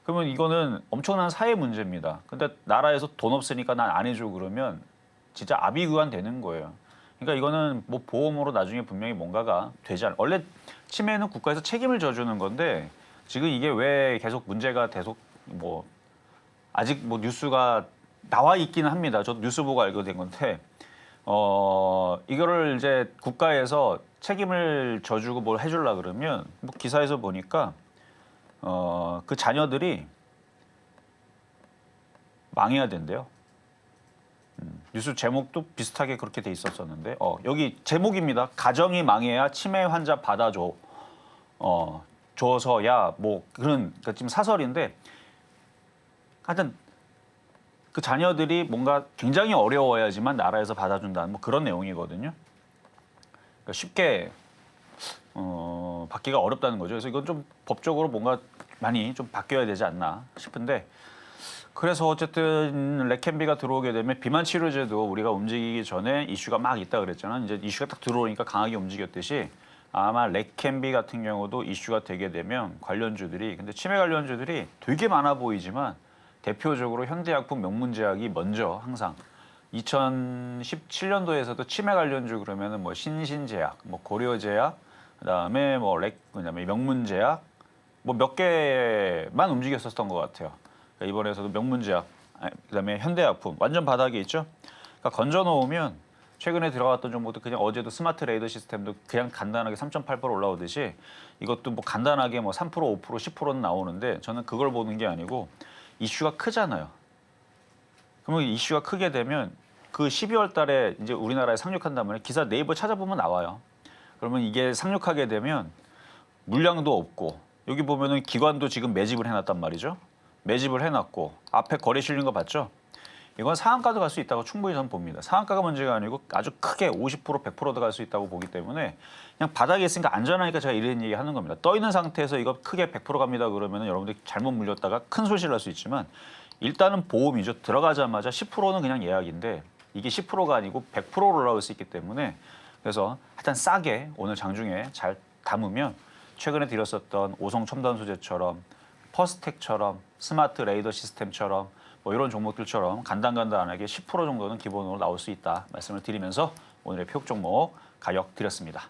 그러면 이거는 엄청난 사회 문제입니다. 근데 나라에서 돈 없으니까 난 안 해줘 그러면 진짜 아비규환 되는 거예요. 그러니까 이거는 뭐 보험으로 나중에 분명히 뭔가가 되지 않아. 원래 치매는 국가에서 책임을 져주는 건데 지금 이게 왜 계속 문제가 계속 뭐 아직 뭐 뉴스가 나와 있기는 합니다. 저도 뉴스 보고 알게 된 건데 이거를 이제 국가에서 책임을 져주고 뭘 해주려 그러면 뭐 기사에서 보니까 그 자녀들이 망해야 된대요. 뉴스 제목도 비슷하게 그렇게 돼 있었었는데 여기 제목입니다. 가정이 망해야 치매 환자 받아줘. 줘서야 뭐 그런 그러니까 지금 사설인데 하여튼 그 자녀들이 뭔가 굉장히 어려워야지만 나라에서 받아준다는 뭐 그런 내용이거든요. 그러니까 쉽게 받기가 어렵다는 거죠. 그래서 이건 좀 법적으로 뭔가 많이 좀 바뀌어야 되지 않나 싶은데 그래서 어쨌든 레캔비가 들어오게 되면 비만 치료제도 우리가 움직이기 전에 이슈가 막 있다 그랬잖아. 이제 이슈가 딱 들어오니까 강하게 움직였듯이 아마 레캔비 같은 경우도 이슈가 되게 되면 관련주들이 근데 치매 관련주들이 되게 많아 보이지만 대표적으로 현대약품, 명문제약이 먼저 항상 2017년도에서도 치매 관련주 그러면은 뭐 신신제약, 뭐 고려제약, 그다음에 그다음에 명문제약 뭐 몇 개만 움직였었던 것 같아요. 그러니까 이번에서도 명문제약, 그다음에 현대약품 완전 바닥에 있죠. 그러니까 건져 놓으면 최근에 들어갔던 종목도 그냥 어제도 스마트 레이더 시스템도 그냥 간단하게 3.8% 올라오듯이 이것도 뭐 간단하게 뭐 3%, 5%, 10%는 나오는데 저는 그걸 보는 게 아니고 이슈가 크잖아요. 그러면 이슈가 크게 되면 그 12월 달에 이제 우리나라에 상륙한다면 기사 네이버 찾아보면 나와요. 그러면 이게 상륙하게 되면 물량도 없고 여기 보면은 기관도 지금 매집을 해놨단 말이죠. 매집을 해놨고 앞에 거래 실린 거 봤죠? 이건 상한가도 갈 수 있다고 충분히 저는 봅니다. 상한가가 문제가 아니고 아주 크게 50%, 100%도 갈 수 있다고 보기 때문에 그냥 바닥에 있으니까 안전하니까 제가 이런 얘기 하는 겁니다. 떠 있는 상태에서 이거 크게 100% 갑니다 그러면 여러분들이 잘못 물렸다가 큰 손실 날 수 있지만 일단은 보험이죠. 들어가자마자 10%는 그냥 예약인데 이게 10%가 아니고 100%로 올라올 수 있기 때문에 그래서 하여튼 싸게 오늘 장중에 잘 담으면 최근에 드렸었던 오성 첨단 소재처럼 퍼스텍처럼 스마트 레이더 시스템처럼 뭐 이런 종목들처럼 간단하게 10% 정도는 기본으로 나올 수 있다 말씀을 드리면서 오늘의 표적 종목 가격 드렸습니다.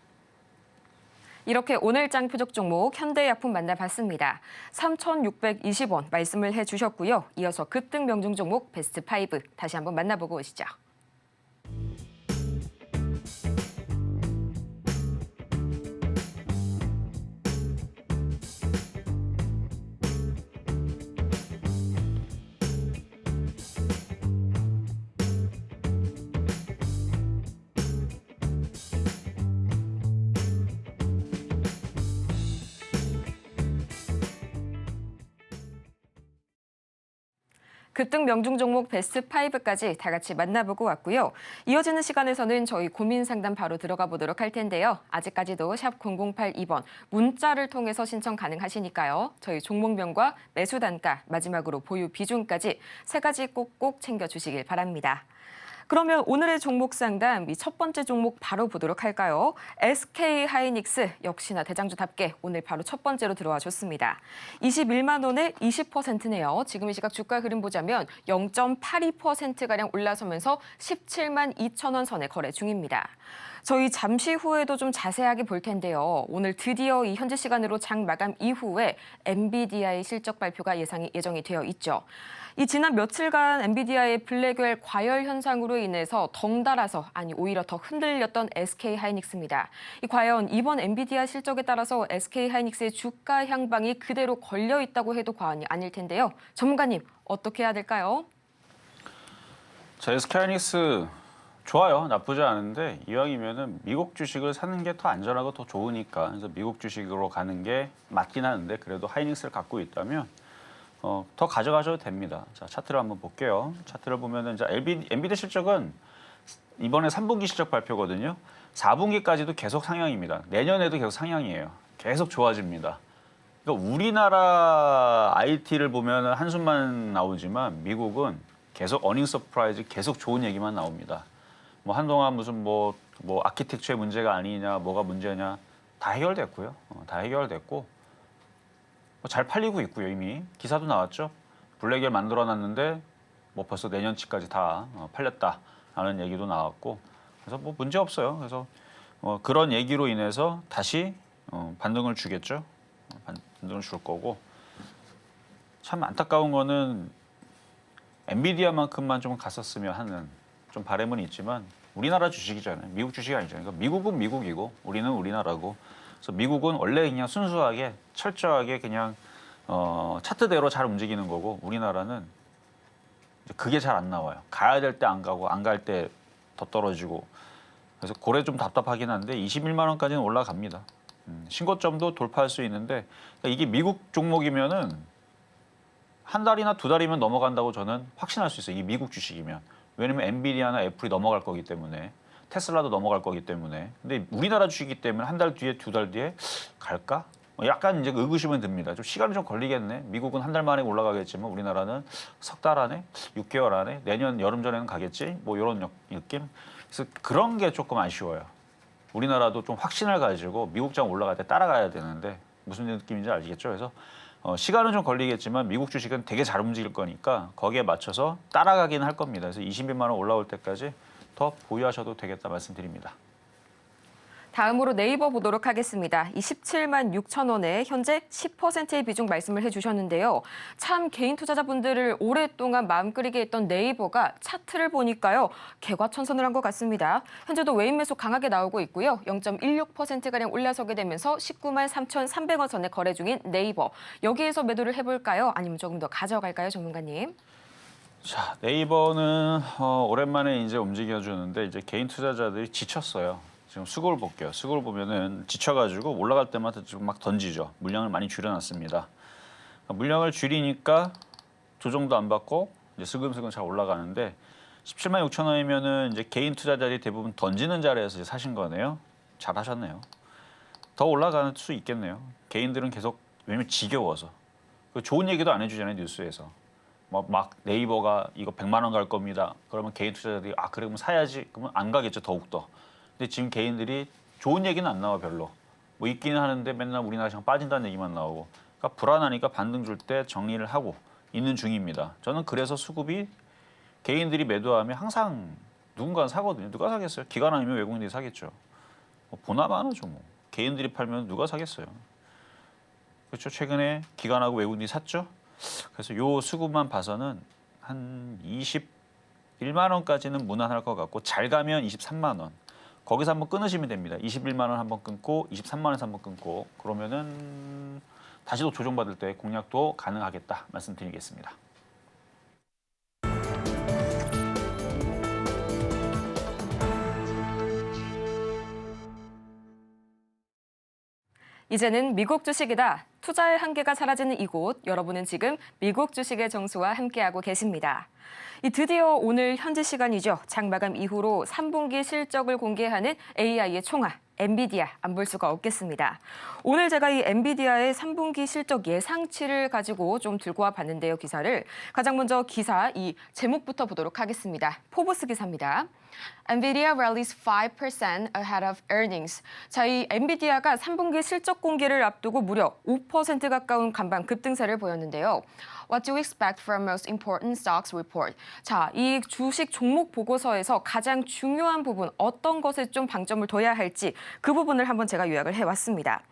이렇게 오늘장 표적 종목 현대약품 만나봤습니다. 3,620원 말씀을 해주셨고요. 이어서 급등 명중 종목 베스트 5 다시 한번 만나보고 오시죠. 급등 명중 종목 베스트 5까지 다 같이 만나보고 왔고요. 이어지는 시간에서는 저희 고민 상담 바로 들어가 보도록 할 텐데요. 아직까지도 샵 0082번 문자를 통해서 신청 가능하시니까요. 저희 종목명과 매수 단가, 마지막으로 보유 비중까지 세 가지 꼭꼭 챙겨주시길 바랍니다. 그러면 오늘의 종목 상담, 이 첫 번째 종목 바로 보도록 할까요? SK하이닉스 역시나 대장주답게 오늘 바로 첫 번째로 들어와 줬습니다. 21만 원에 20%네요. 지금 이 시각 주가 흐름 보자면 0.82%가량 올라서면서 17만 2천 원 선에 거래 중입니다. 저희 잠시 후에도 좀 자세하게 볼 텐데요. 오늘 드디어 이 현지 시간으로 장 마감 이후에 엔비디아의 실적 발표가 예정이 되어 있죠. 이 지난 며칠간 엔비디아의 블랙웰 과열 현상으로 인해서 덩달아서 오히려 더 흔들렸던 SK하이닉스입니다. 과연 이번 엔비디아 실적에 따라서 SK하이닉스의 주가 향방이 그대로 걸려 있다고 해도 과언이 아닐 텐데요. 전문가님, 어떻게 해야 될까요? 자, SK하이닉스 좋아요. 나쁘지 않은데 이왕이면은 미국 주식을 사는 게 더 안전하고 더 좋으니까 그래서 미국 주식으로 가는 게 맞긴 하는데 그래도 하이닉스를 갖고 있다면 더 가져가셔도 됩니다. 자, 차트를 한번 볼게요. 차트를 보면은 이제 엔비디아 실적은 이번에 3분기 실적 발표거든요. 4분기까지도 계속 상향입니다. 내년에도 계속 상향이에요. 계속 좋아집니다. 그러니까 우리나라 IT를 보면은 한숨만 나오지만 미국은 계속 어닝 서프라이즈 계속 좋은 얘기만 나옵니다. 뭐 한동안 무슨 뭐 아키텍처의 문제가 아니냐, 뭐가 문제냐 다 해결됐고요. 다 해결됐고 잘 팔리고 있고요. 이미 기사도 나왔죠. 블랙웰 만들어놨는데 뭐 벌써 내년치까지 다 팔렸다라는 얘기도 나왔고 그래서 뭐 문제 없어요. 그래서 그런 얘기로 인해서 다시 반등을 주겠죠. 반등을 줄 거고 참 안타까운 거는 엔비디아만큼만 좀 갔었으면 하는 좀 바람은 있지만 우리나라 주식이잖아요. 미국 주식이 아니잖아요. 그러니까 미국은 미국이고 우리는 우리나라고. 그래서 미국은 원래 그냥 순수하게 철저하게 그냥 차트대로 잘 움직이는 거고 우리나라는 그게 잘 안 나와요. 가야 될 때 안 가고 안 갈 때 더 떨어지고 그래서 고래 좀 답답하긴 한데 21만 원까지는 올라갑니다. 신고점도 돌파할 수 있는데 그러니까 이게 미국 종목이면은 한 달이나 두 달이면 넘어간다고 저는 확신할 수 있어요. 이 미국 주식이면. 왜냐면 엔비디아나 애플이 넘어갈 거기 때문에 테슬라도 넘어갈 거기 때문에 근데 우리나라 주식이기 때문에 한 달 뒤에 두 달 뒤에 갈까? 약간 이제 의구심은 듭니다. 좀 시간이 좀 걸리겠네. 미국은 한 달 만에 올라가겠지만 우리나라는 석 달 안에, 6개월 안에, 내년 여름 전에는 가겠지. 뭐 이런 느낌. 그래서 그런 게 조금 아쉬워요. 우리나라도 좀 확신을 가지고 미국장 올라갈 때 따라가야 되는데 무슨 느낌인지 알겠죠? 그래서 시간은 좀 걸리겠지만 미국 주식은 되게 잘 움직일 거니까 거기에 맞춰서 따라가긴 할 겁니다. 그래서 20일만 원 올라올 때까지 더 보유하셔도 되겠다 말씀드립니다. 다음으로 네이버 보도록 하겠습니다. 이 17만 6천 원에 현재 10%의 비중 말씀을 해주셨는데요. 참 개인 투자자분들을 오랫동안 마음 끓이게 했던 네이버가 차트를 보니까요. 개과천선을 한 것 같습니다. 현재도 외인 매수 강하게 나오고 있고요. 0.16%가량 올라서게 되면서 19만 3,300원 선에 거래 중인 네이버. 여기에서 매도를 해볼까요? 아니면 조금 더 가져갈까요, 전문가님? 자, 네이버는 오랜만에 이제 움직여주는데 이제 개인 투자자들이 지쳤어요. 지금 수급을 볼게요. 수급을 보면은 지쳐가지고 올라갈 때마다 지금 막 던지죠. 물량을 많이 줄여놨습니다. 물량을 줄이니까 조정도 안 받고 이제 슬금슬금 잘 올라가는데 17만 6천 원이면은 이제 개인 투자자들이 대부분 던지는 자리에서 이제 사신 거네요. 잘 하셨네요. 더 올라갈 수 있겠네요. 개인들은 계속 왜냐면 지겨워서 좋은 얘기도 안 해주잖아요 뉴스에서. 막 네이버가 이거 100만 원 갈 겁니다. 그러면 개인 투자자들이 그러면 사야지. 그러면 안 가겠죠 더욱더. 근데 지금 개인들이 좋은 얘기는 안 나와 별로. 뭐 있기는 하는데 맨날 우리나라 시장 빠진다는 얘기만 나오고. 그러니까 불안하니까 반등 줄 때 정리를 하고 있는 중입니다. 저는 그래서 수급이 개인들이 매도하면 항상 누군가는 사거든요. 누가 사겠어요? 기관 아니면 외국인들이 사겠죠. 뭐 보나마나죠 뭐. 개인들이 팔면 누가 사겠어요. 그렇죠. 최근에 기관하고 외국인들이 샀죠. 그래서 요 수급만 봐서는 한 21만 원까지는 무난할 것 같고 잘 가면 23만 원. 거기서 한번 끊으시면 됩니다. 21만 원 한번 끊고 23만 원에서 한번 끊고 그러면은 다시 또 조정받을 때 공략도 가능하겠다 말씀드리겠습니다. 이제는 미국 주식이다. 투자의 한계가 사라지는 이곳, 여러분은 지금 미국 주식의 정수와 함께하고 계십니다. 드디어 오늘 현지 시간이죠. 장마감 이후로 3분기 실적을 공개하는 AI의 총아, 엔비디아 안 볼 수가 없겠습니다. 오늘 제가 이 엔비디아의 3분기 실적 예상치를 가지고 좀 들고 와 봤는데요, 기사를. 가장 먼저 기사 이 제목부터 보도록 하겠습니다. 포브스 기사입니다. NVIDIA rallies 5% ahead of earnings. 자, 이 엔비디아가 3분기 실적 공개를 앞두고 무려 5% 가까운 간밤 급등세를 보였는데요. What do you expect from most important stocks report? 자, 이 주식 종목 보고서에서 가장 중요한 부분 어떤 것에 좀 방점을 둬야 할지 그 부분을 한번 제가 요약을 해왔습니다.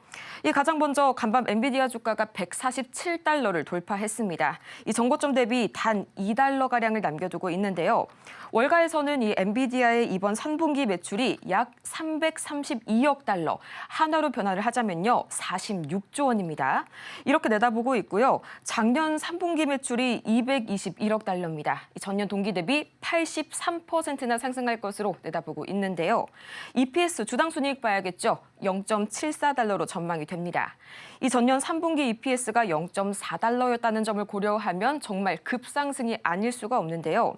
이 가장 먼저 간밤 엔비디아 주가가 147달러를 돌파했습니다. 이 전고점 대비 단 2달러가량을 남겨두고 있는데요. 월가에서는 이 엔비디아의 이번 3분기 매출이 약 332억 달러, 하나로 변화를 하자면요, 46조 원입니다. 이렇게 내다보고 있고요. 작년 3분기 매출이 221억 달러입니다. 전년 동기 대비 83%나 상승할 것으로 내다보고 있는데요. EPS 주당 순이익 봐야겠죠. 0.74달러로 전망이 됩니다. 이 전년 3분기 EPS가 0.4달러였다는 점을 고려하면 정말 급상승이 아닐 수가 없는데요.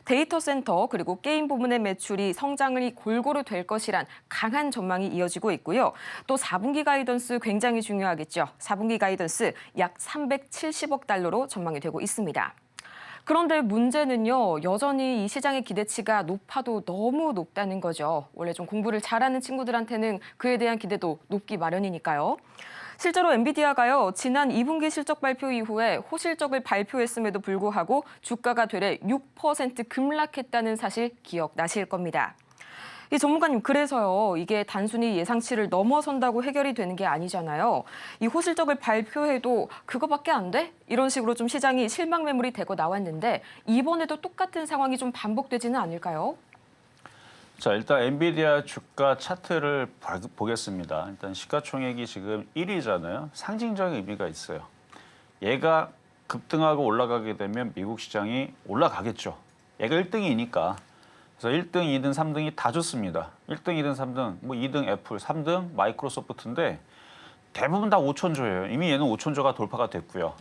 데이터 센터 그리고 게임 부문의 매출이 성장이 골고루 될 것이란 강한 전망이 이어지고 있고요. 또 4분기 가이던스 굉장히 중요하겠죠. 4분기 가이던스 약 370억 달러로 전망이 되고 있습니다. 그런데 문제는요, 여전히 이 시장의 기대치가 높아도 너무 높다는 거죠. 원래 좀 공부를 잘하는 친구들한테는 그에 대한 기대도 높기 마련이니까요. 실제로 엔비디아가요, 지난 2분기 실적 발표 이후에 호실적을 발표했음에도 불구하고 주가가 되레 6% 급락했다는 사실 기억나실 겁니다. 이 전문가님, 그래서요, 이게 단순히 예상치를 넘어선다고 해결이 되는 게 아니잖아요. 이 호실적을 발표해도 그거밖에 안 돼? 이런 식으로 좀 시장이 실망 매물이 되고 나왔는데 이번에도 똑같은 상황이 좀 반복되지는 않을까요? 자, 일단 엔비디아 주가 차트를 보겠습니다. 일단 시가총액이 지금 1위잖아요. 상징적인 의미가 있어요. 얘가 급등하고 올라가게 되면 미국 시장이 올라가겠죠. 얘가 1등이니까. 그래서 1등, 2등, 3등이 다 좋습니다. 1등, 2등, 3등, 뭐 2등 애플, 3등 마이크로소프트인데 대부분 다 5천조예요. 이미 얘는 5천조가 돌파가 됐고요.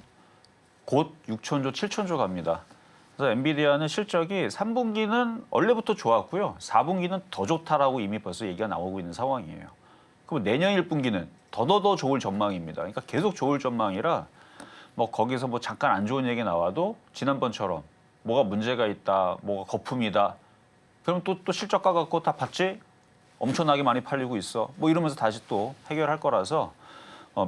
곧 6천조, 7천조 갑니다. 그래서 엔비디아는 실적이 3분기는 원래부터 좋았고요. 4분기는 더 좋다라고 이미 벌써 얘기가 나오고 있는 상황이에요. 그럼 내년 1분기는 더더더 좋을 전망입니다. 그러니까 계속 좋을 전망이라 뭐 거기서 뭐 잠깐 안 좋은 얘기 나와도 지난번처럼 뭐가 문제가 있다, 뭐가 거품이다. 그럼 또 실적 가갖고 다 봤지? 엄청나게 많이 팔리고 있어. 뭐 이러면서 다시 또 해결할 거라서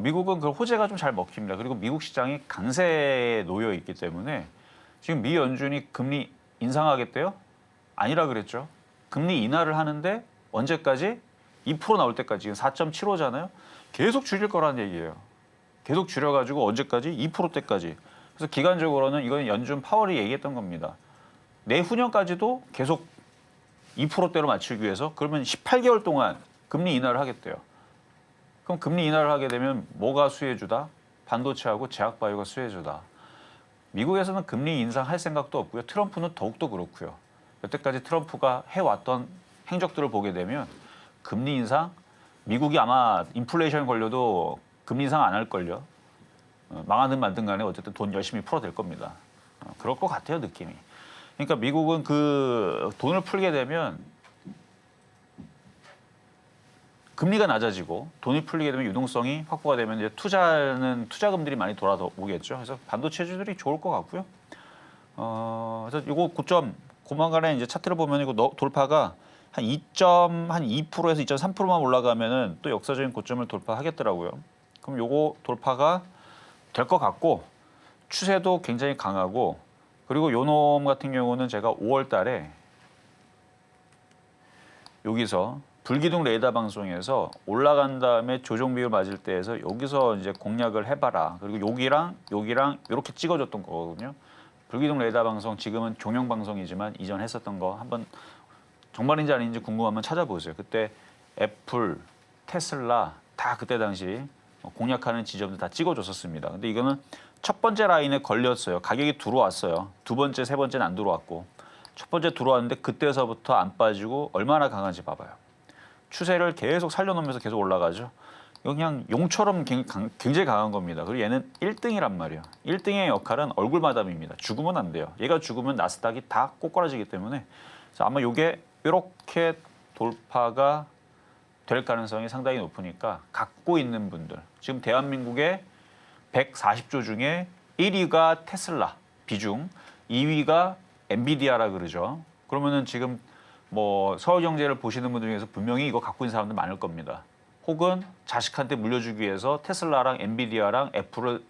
미국은 그 호재가 좀 잘 먹힙니다. 그리고 미국 시장이 강세에 놓여 있기 때문에 지금 미 연준이 금리 인상하겠대요? 아니라 그랬죠. 금리 인하를 하는데 언제까지? 2% 나올 때까지. 지금 4.75잖아요. 계속 줄일 거라는 얘기예요. 계속 줄여가지고 언제까지? 2%대까지. 그래서 기간적으로는 이건 연준 파월이 얘기했던 겁니다. 내후년까지도 계속 2%대로 맞추기 위해서 그러면 18개월 동안 금리 인하를 하겠대요. 그럼 금리 인하를 하게 되면 뭐가 수혜주다? 반도체하고 제약바이오가 수혜주다. 미국에서는 금리 인상할 생각도 없고요. 트럼프는 더욱더 그렇고요. 여태까지 트럼프가 해왔던 행적들을 보게 되면 금리 인상, 미국이 아마 인플레이션 걸려도 금리 인상 안 할걸요. 망하든 말든 간에 어쨌든 돈 열심히 풀어댈 겁니다. 그럴 것 같아요, 느낌이. 그러니까 미국은 그 돈을 풀게 되면 금리가 낮아지고 돈이 풀리게 되면 유동성이 확보가 되면 이제 투자금들이 많이 돌아오겠죠. 그래서 반도체주들이 좋을 것 같고요. 그래서 이거 고점 조만간에 이제 차트를 보면 이거 돌파가 한 2.2%에서 2.3%만 올라가면은 또 역사적인 고점을 돌파하겠더라고요. 그럼 요거 돌파가 될 것 같고 추세도 굉장히 강하고 그리고 요놈 같은 경우는 제가 5월 달에 여기서 불기둥 레이더 방송에서 올라간 다음에 조정 비율 맞을 때에서 여기서 이제 공략을 해봐라. 그리고 여기랑 이렇게 찍어줬던 거거든요. 불기둥 레이더 방송 지금은 종영 방송이지만 이전 했었던 거 한번 정말인지 아닌지 궁금하면 찾아보세요. 그때 애플, 테슬라 다 그때 당시 공략하는 지점들 다 찍어줬었습니다. 근데 이거는 첫 번째 라인에 걸렸어요. 가격이 들어왔어요. 두 번째, 세 번째는 안 들어왔고 첫 번째 들어왔는데 그때서부터 안 빠지고 얼마나 강한지 봐봐요. 추세를 계속 살려놓으면서 계속 올라가죠. 이거 그냥 용처럼 굉장히 강한 겁니다. 그리고 얘는 1등이란 말이에요. 1등의 역할은 얼굴 마담입니다. 죽으면 안 돼요. 얘가 죽으면 나스닥이 다 꼬꾸라지기 때문에 아마 이게 이렇게 돌파가 될 가능성이 상당히 높으니까 갖고 있는 분들 지금 대한민국의 140조 중에 1위가 테슬라 비중, 2위가 엔비디아라 그러죠. 그러면은 지금 뭐 서울경제를 보시는 분들 중에서 분명히 이거 갖고 있는 사람들 많을 겁니다. 혹은 자식한테 물려주기 위해서 테슬라랑 엔비디아랑 애플을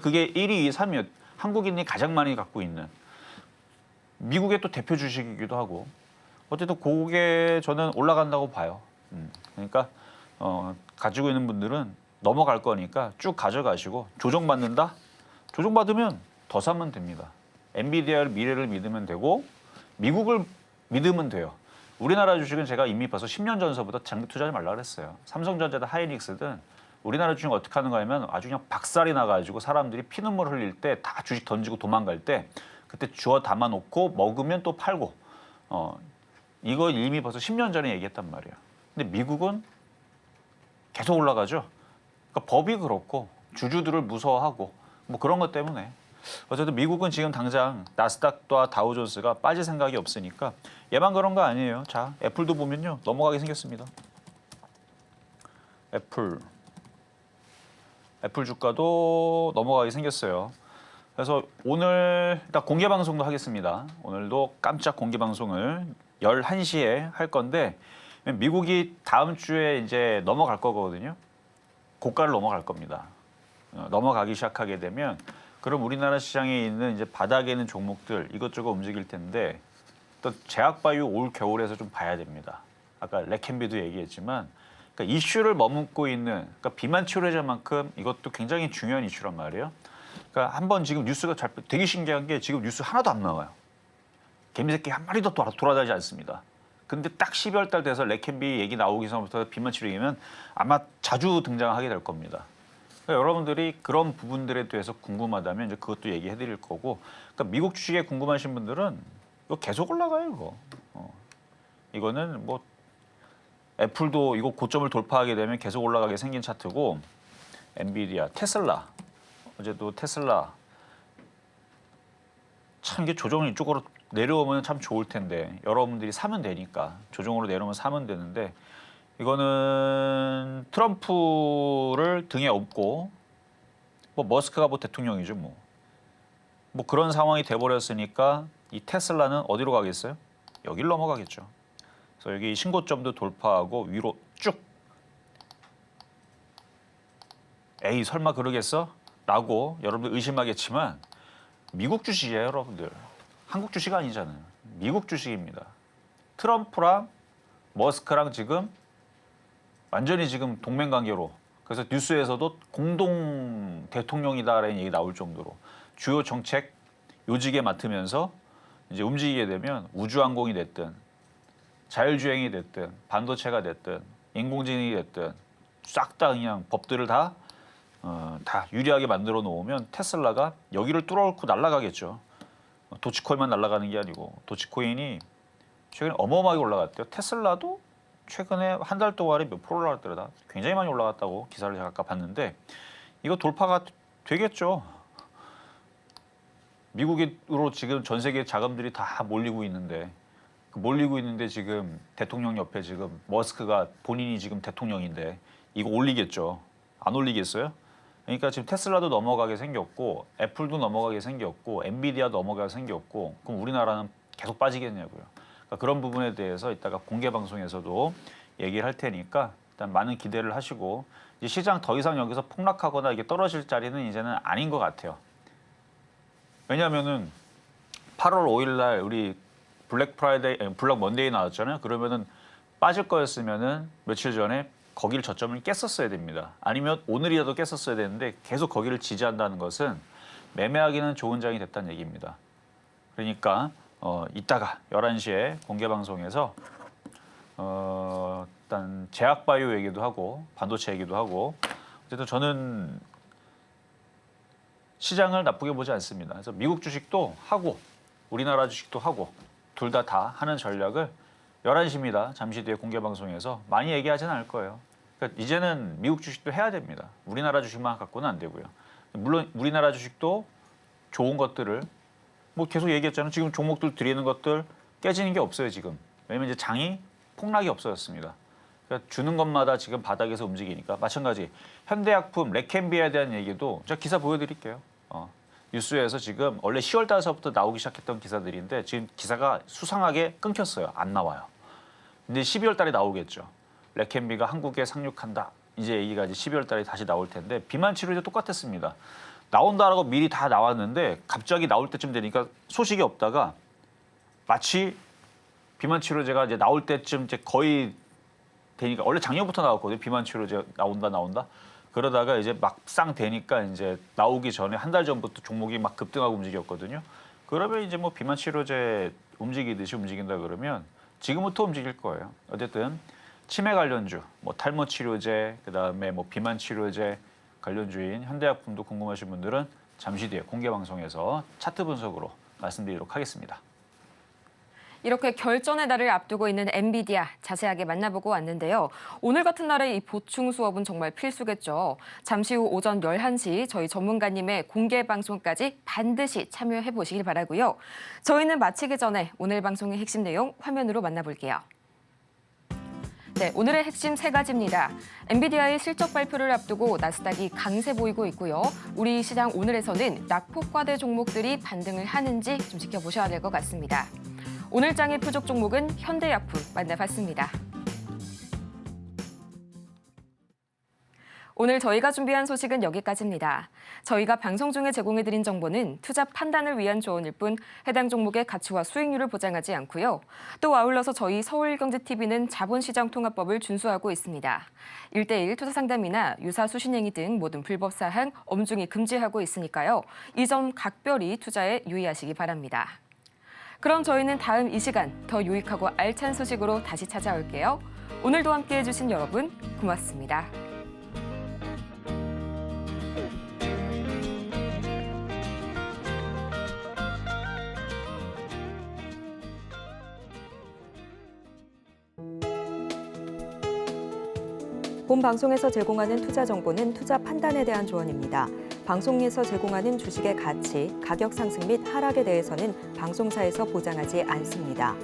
그게 1위, 2위, 3위 한국인이 가장 많이 갖고 있는 미국의 또 대표 주식이기도 하고 어쨌든 그게 저는 올라간다고 봐요. 그러니까 가지고 있는 분들은 넘어갈 거니까 쭉 가져가시고 조정받는다? 조정받으면 더 사면 됩니다. 엔비디아를 미래를 믿으면 되고 미국을 믿으면 돼요. 우리나라 주식은 제가 이미 벌써 10년 전서부터 장기 투자하지 말라 그랬어요. 삼성전자든 하이닉스든 우리나라 주식 어떻게 하는 거냐면 아주 그냥 박살이 나가지고 사람들이 피눈물 흘릴 때 다 주식 던지고 도망갈 때 그때 주워 담아놓고 먹으면 또 팔고 이거 이미 벌써 10년 전에 얘기했단 말이에요. 근데 미국은 계속 올라가죠. 그러니까 법이 그렇고 주주들을 무서워하고 뭐 그런 것 때문에 어쨌든 미국은 지금 당장 나스닥과 다우존스가 빠질 생각이 없으니까 얘만 그런 거 아니에요. 자, 애플도 보면요. 넘어가게 생겼습니다. 애플 주가도 넘어가게 생겼어요. 그래서 오늘 일단 공개 방송도 하겠습니다. 오늘도 깜짝 공개 방송을 11시에 할 건데 미국이 다음 주에 이제 넘어갈 거거든요. 고가를 넘어갈 겁니다. 넘어가기 시작하게 되면 그럼 우리나라 시장에 있는 이제 바닥에 있는 종목들 이것저것 움직일 텐데 또 제약바이오 올 겨울에서 좀 봐야 됩니다. 아까 레켄비도 얘기했지만 그러니까 이슈를 머금고 있는 그러니까 비만 치료제만큼 이것도 굉장히 중요한 이슈란 말이에요. 그러니까 한번 지금 뉴스가 되게 신기한 게 지금 뉴스 하나도 안 나와요. 개미새끼 한 마리도 돌아다니지 않습니다. 근데 딱 12월 달 돼서 레켄비 얘기 나오기 전부터 비만 치료제면 아마 자주 등장하게 될 겁니다. 그러니까 여러분들이 그런 부분들에 대해서 궁금하다면 이제 그것도 얘기해 드릴 거고 그러니까 미국 주식에 궁금하신 분들은 이거 계속 올라가요, 이거. 이거는 뭐 애플도 이거 고점을 돌파하게 되면 계속 올라가게 생긴 차트고 엔비디아, 테슬라 어제도 테슬라 참 이게 조정이 이쪽으로 내려오면 참 좋을 텐데 여러분들이 사면 되니까 조정으로 내려오면 사면 되는데 이거는 트럼프를 등에 업고 뭐 머스크가 뭐 대통령이죠 뭐. 뭐 그런 상황이 돼버렸으니까 이 테슬라는 어디로 가겠어요? 여길 넘어가겠죠. 그래서 여기 신고점도 돌파하고 위로 쭉. 에이 설마 그러겠어? 라고 여러분들 의심하겠지만 미국 주식이에요 여러분들. 한국 주식 아니잖아요. 미국 주식입니다. 트럼프랑 머스크랑 지금 완전히 지금 동맹관계로, 그래서 뉴스에서도 공동 대통령이다라는 얘기 나올 정도로 주요 정책 요직에 맡으면서 이제 움직이게 되면 우주항공이 됐든 자율주행이 됐든 반도체가 됐든 인공지능이 됐든 싹 다 그냥 법들을 다 유리하게 만들어 놓으면 테슬라가 여기를 뚫어놓고 날아가겠죠. 도치코인만 날아가는 게 아니고 도치코인이 최근에 어마어마하게 올라갔대요. 테슬라도 최근에 한 달 동안에 몇 프로 올라갔더라. 굉장히 많이 올라갔다고 기사를 제가 아까 봤는데 이거 돌파가 되겠죠. 미국으로 지금 전 세계 자금들이 다 몰리고 있는데 지금 대통령 옆에 지금 머스크가 본인이 지금 대통령인데 이거 올리겠죠. 안 올리겠어요? 그러니까 지금 테슬라도 넘어가게 생겼고 애플도 넘어가게 생겼고 엔비디아도 넘어가게 생겼고 그럼 우리나라는 계속 빠지겠냐고요. 그러니까 그런 부분에 대해서 이따가 공개 방송에서도 얘기를 할 테니까 일단 많은 기대를 하시고 이제 시장 더 이상 여기서 폭락하거나 이게 떨어질 자리는 이제는 아닌 것 같아요. 왜냐하면은 8월 5일 날 우리 블랙 먼데이 나왔잖아요. 그러면은 빠질 거였으면은 며칠 전에 거기를 저점을 깼었어야 됩니다. 아니면 오늘이라도 깼었어야 되는데 계속 거기를 지지한다는 것은 매매하기는 좋은 장이 됐다는 얘기입니다. 그러니까 이따가 11시에 공개 방송에서 일단 제약바이오 얘기도 하고 반도체 얘기도 하고 어쨌든 저는 시장을 나쁘게 보지 않습니다. 그래서 미국 주식도 하고 우리나라 주식도 하고 둘 다 하는 전략을 11시입니다. 잠시 뒤에 공개 방송에서 많이 얘기하지는 않을 거예요. 그러니까 이제는 미국 주식도 해야 됩니다. 우리나라 주식만 갖고는 안 되고요. 물론 우리나라 주식도 좋은 것들을 뭐 계속 얘기했잖아요. 지금 종목들 드리는 것들 깨지는 게 없어요 지금. 왜냐면 이제 장이 폭락이 없어졌습니다. 그러니까 주는 것마다 지금 바닥에서 움직이니까 마찬가지 현대약품 레켄비에 대한 얘기도 제가 기사 보여드릴게요. 뉴스에서 지금 원래 10월 달서부터 나오기 시작했던 기사들인데 지금 기사가 수상하게 끊겼어요. 안 나와요. 근데 12월 달에 나오겠죠. 레켄비가 한국에 상륙한다. 이제 얘기가 이제 12월 달에 다시 나올 텐데 비만 치료제 똑같았습니다. 나온다라고 미리 다 나왔는데 갑자기 나올 때쯤 되니까 소식이 없다가 마치 비만 치료제가 이제 나올 때쯤 이제 거의 되니까 원래 작년부터 나왔거든요. 비만 치료제 나온다. 그러다가 이제 막상 되니까 이제 나오기 전에 한 달 전부터 종목이 막 급등하고 움직였거든요. 그러면 이제 뭐 비만 치료제 움직이듯이 움직인다 그러면 지금부터 움직일 거예요. 어쨌든 치매 관련주, 뭐 탈모 치료제, 그다음에 뭐 비만 치료제 관련주인 현대약품도 궁금하신 분들은 잠시 뒤에 공개 방송에서 차트 분석으로 말씀드리도록 하겠습니다. 이렇게 결전의 날을 앞두고 있는 엔비디아 자세하게 만나보고 왔는데요. 오늘 같은 날에 이 보충 수업은 정말 필수겠죠. 잠시 후 오전 11시 저희 전문가님의 공개 방송까지 반드시 참여해 보시길 바라고요. 저희는 마치기 전에 오늘 방송의 핵심 내용 화면으로 만나볼게요. 네, 오늘의 핵심 세 가지입니다. 엔비디아의 실적 발표를 앞두고 나스닥이 강세 보이고 있고요. 우리 시장 오늘에서는 낙폭과대 종목들이 반등을 하는지 좀 지켜보셔야 될 것 같습니다. 오늘 장의 표적 종목은 현대약품 만나봤습니다. 오늘 저희가 준비한 소식은 여기까지입니다. 저희가 방송 중에 제공해드린 정보는 투자 판단을 위한 조언일 뿐 해당 종목의 가치와 수익률을 보장하지 않고요. 또 아울러서 저희 서울경제TV는 자본시장통합법을 준수하고 있습니다. 1:1 투자 상담이나 유사 수신행위 등 모든 불법 사항 엄중히 금지하고 있으니까요. 이 점 각별히 투자에 유의하시기 바랍니다. 그럼 저희는 다음 이 시간 더 유익하고 알찬 소식으로 다시 찾아올게요. 오늘도 함께해 주신 여러분 고맙습니다. 본 방송에서 제공하는 투자 정보는 투자 판단에 대한 조언입니다. 방송에서 제공하는 주식의 가치, 가격 상승 및 하락에 대해서는 방송사에서 보장하지 않습니다.